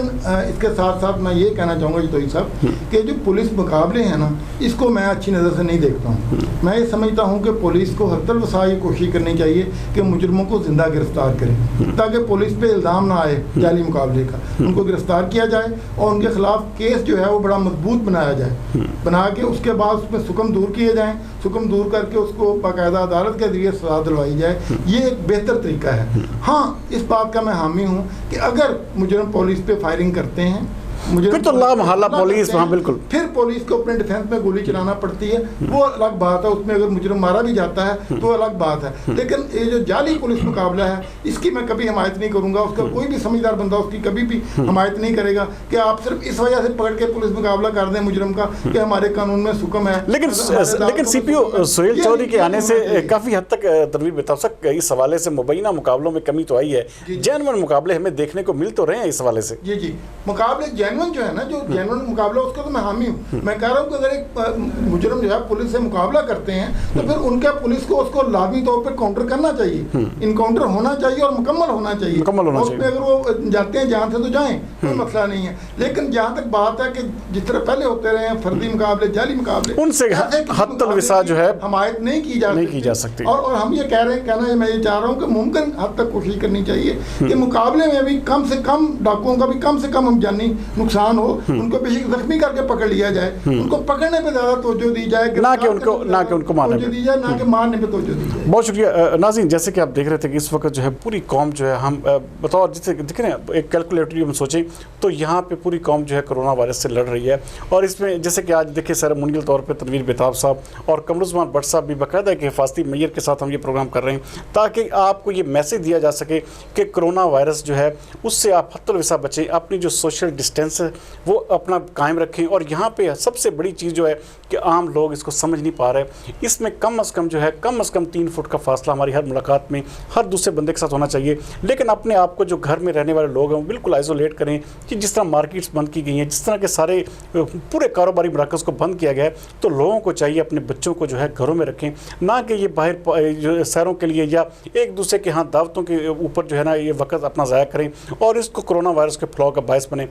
[SPEAKER 2] इसके साथ साथ मैं ये कहना चाहूँगा जी साहब कि जो पुलिस मुकाबले हैं ना, इसको मैं अच्छी नज़र से नहीं देखता हूँ। मैं ये समझता हूँ कि पुलिस को हर तरफ से ये कोशिश करनी चाहिए कि मुजरमों को ज़िंदा गिरफ्तार करें, ताकि पुलिस पे इल्ज़ाम ना आए जाली मुकाबले का, उनको गिरफ्तार किया जाए और उनके खिलाफ केस जो है वो बड़ा मजबूत बनाया जाए, बना के उसके बाद उसमें सुकम दूर किए जाएँ, सुकम दूर करके उसको बाकायदा अदालत के जरिए सजा दिलवाई जाए। ये एक बेहतर तरीका है। हाँ, इस बात का मैं हामी हूँ कि अगर मुजरम पुलिस पे फायरिंग करते हैं मुझे
[SPEAKER 1] फिर तो लामहल्ला पुलिस,
[SPEAKER 2] करते हैं,
[SPEAKER 1] हाँ बिल्कुल।
[SPEAKER 2] फिर पुलिस को अपने डिफेंस में गोली चलाना पड़ती है, वो अलग बात है। उसमें अगर मुजरिम मारा भी जाता है तो अलग बात है। लेकिन ये जो जाली पुलिस मुकाबला है, इसकी मैं कभी हिमायत नहीं करूंगा। उसका कोई भी समझदार बंदा उसकी कभी भी हिमायत नहीं करेगा कि आप सिर्फ इस वजह से पकड़ के पुलिस मुकाबला कर दें मुजरिम का कि हमारे कानून में हुक्म है।
[SPEAKER 1] लेकिन सीपीओ सुहेल चौधरी के आने से काफी हद तक तनवीर बेताब साहब इस हवाले से मुबैना मुकाबलों में कमी तो आई है, जेन्युइन मुकाबले हमें देखने को मिल तो रहे हैं इस हवाले से।
[SPEAKER 2] जी मुकाबले जेन्युइन जो है ना, जो जेन्युइन मुकाबला उसका तो मैं हामी हूँ। मैं कह रहा हूँ कि अगर एक मुजरिम जो है पुलिस से मुकाबला करते हैं तो फिर उनके पुलिस को उसको लाजमी तौर पर काउंटर करना चाहिए, इनकाउंटर होना चाहिए और मुकम्मल होना चाहिए। उसमें अगर वो जाते हैं जहाँ से तो जाएं, कोई मसला नहीं है। लेकिन जहाँ तक बात है कि जिस तरह पहले होते रहे हैं फर्जी मुकाबले, जाली मुकाबले,
[SPEAKER 1] उनसे हद विसा जो है
[SPEAKER 2] हमायत नहीं की जा सकती। और हम ये कह रहे हैं, कहना मैं ये चाह रहा हूँ कि मुमकिन हद तक कोशिश करनी चाहिए कि मुकाबले में भी कम से कम डाकुओं का भी कम से कम जानी नुकसान हो, उनको बेशक जख्मी करके पकड़ लिया जाए, उनको पकड़ने पे ज्यादा तवज्जो दी जाए,
[SPEAKER 1] ना कि उनको मारने पे
[SPEAKER 2] दी जाए, ना कि मारने पे तवज्जो दी जाए।
[SPEAKER 1] बहुत शुक्रिया नाज़रीन। जैसे कि आप देख रहे थे कि इस वक्त जो है पूरी कौम जो है, हम बतौर जैसे देख रहे हैं एक कैलकुलेटरी हम सोचें तो यहाँ पे पूरी कौम जो है कोरोना वायरस से लड़ रही है। और इसमें जैसे कि आज देखिए सेरेमोनियल तौर पे तनवीर बेताब साहब और कमरुज़्ज़मान भट्ट साहब भी बाकायदा एक हिफाजती मैयर के साथ हम ये प्रोग्राम कर रहे हैं ताकि आपको ये मैसेज दिया जा सके कि कोरोना वायरस जो है उससे आप हत्तुल विसा बचें, अपनी जो सोशल डिस्टेंस है वो अपना कायम रखें। और यहाँ पे सबसे बड़ी चीज़ जो है कि आम लोग इसको समझ नहीं पा रहे, इसमें कम अज़ कम जो है कम अज़ कम 3 फुट का फासला हमारी हर मुलाकात में हर दूसरे बंदे के साथ होना चाहिए। लेकिन अपने आप को जो घर में रहने वाले लोग हैं वो बिल्कुल आइसोलेट करें कि जिस तरह मार्केट्स बंद की गई हैं, जिस तरह के सारे पूरे कारोबारी मराकज़ को बंद किया गया है, तो लोगों को चाहिए अपने बच्चों को जो है घरों में रखें, ना कि ये बाहर जो सैरों के लिए या एक दूसरे के यहाँ दावतों के ऊपर जो है ना ये वक्त अपना ज़ाया करें और इसको कोरोना वायरस के फैलाव का बायस बने।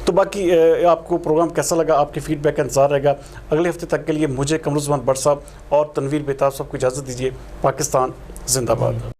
[SPEAKER 1] तो बाकी आपको प्रोग्राम कैसा लगा, आपके फीडबैक का इंतजार रहेगा। अगले हफ्ते तक के लिए मुझे कमरुज़्ज़मान भट्ट साहब और तनवीर बेताब साहब को इजाज़त दीजिए। पाकिस्तान जिंदाबाद।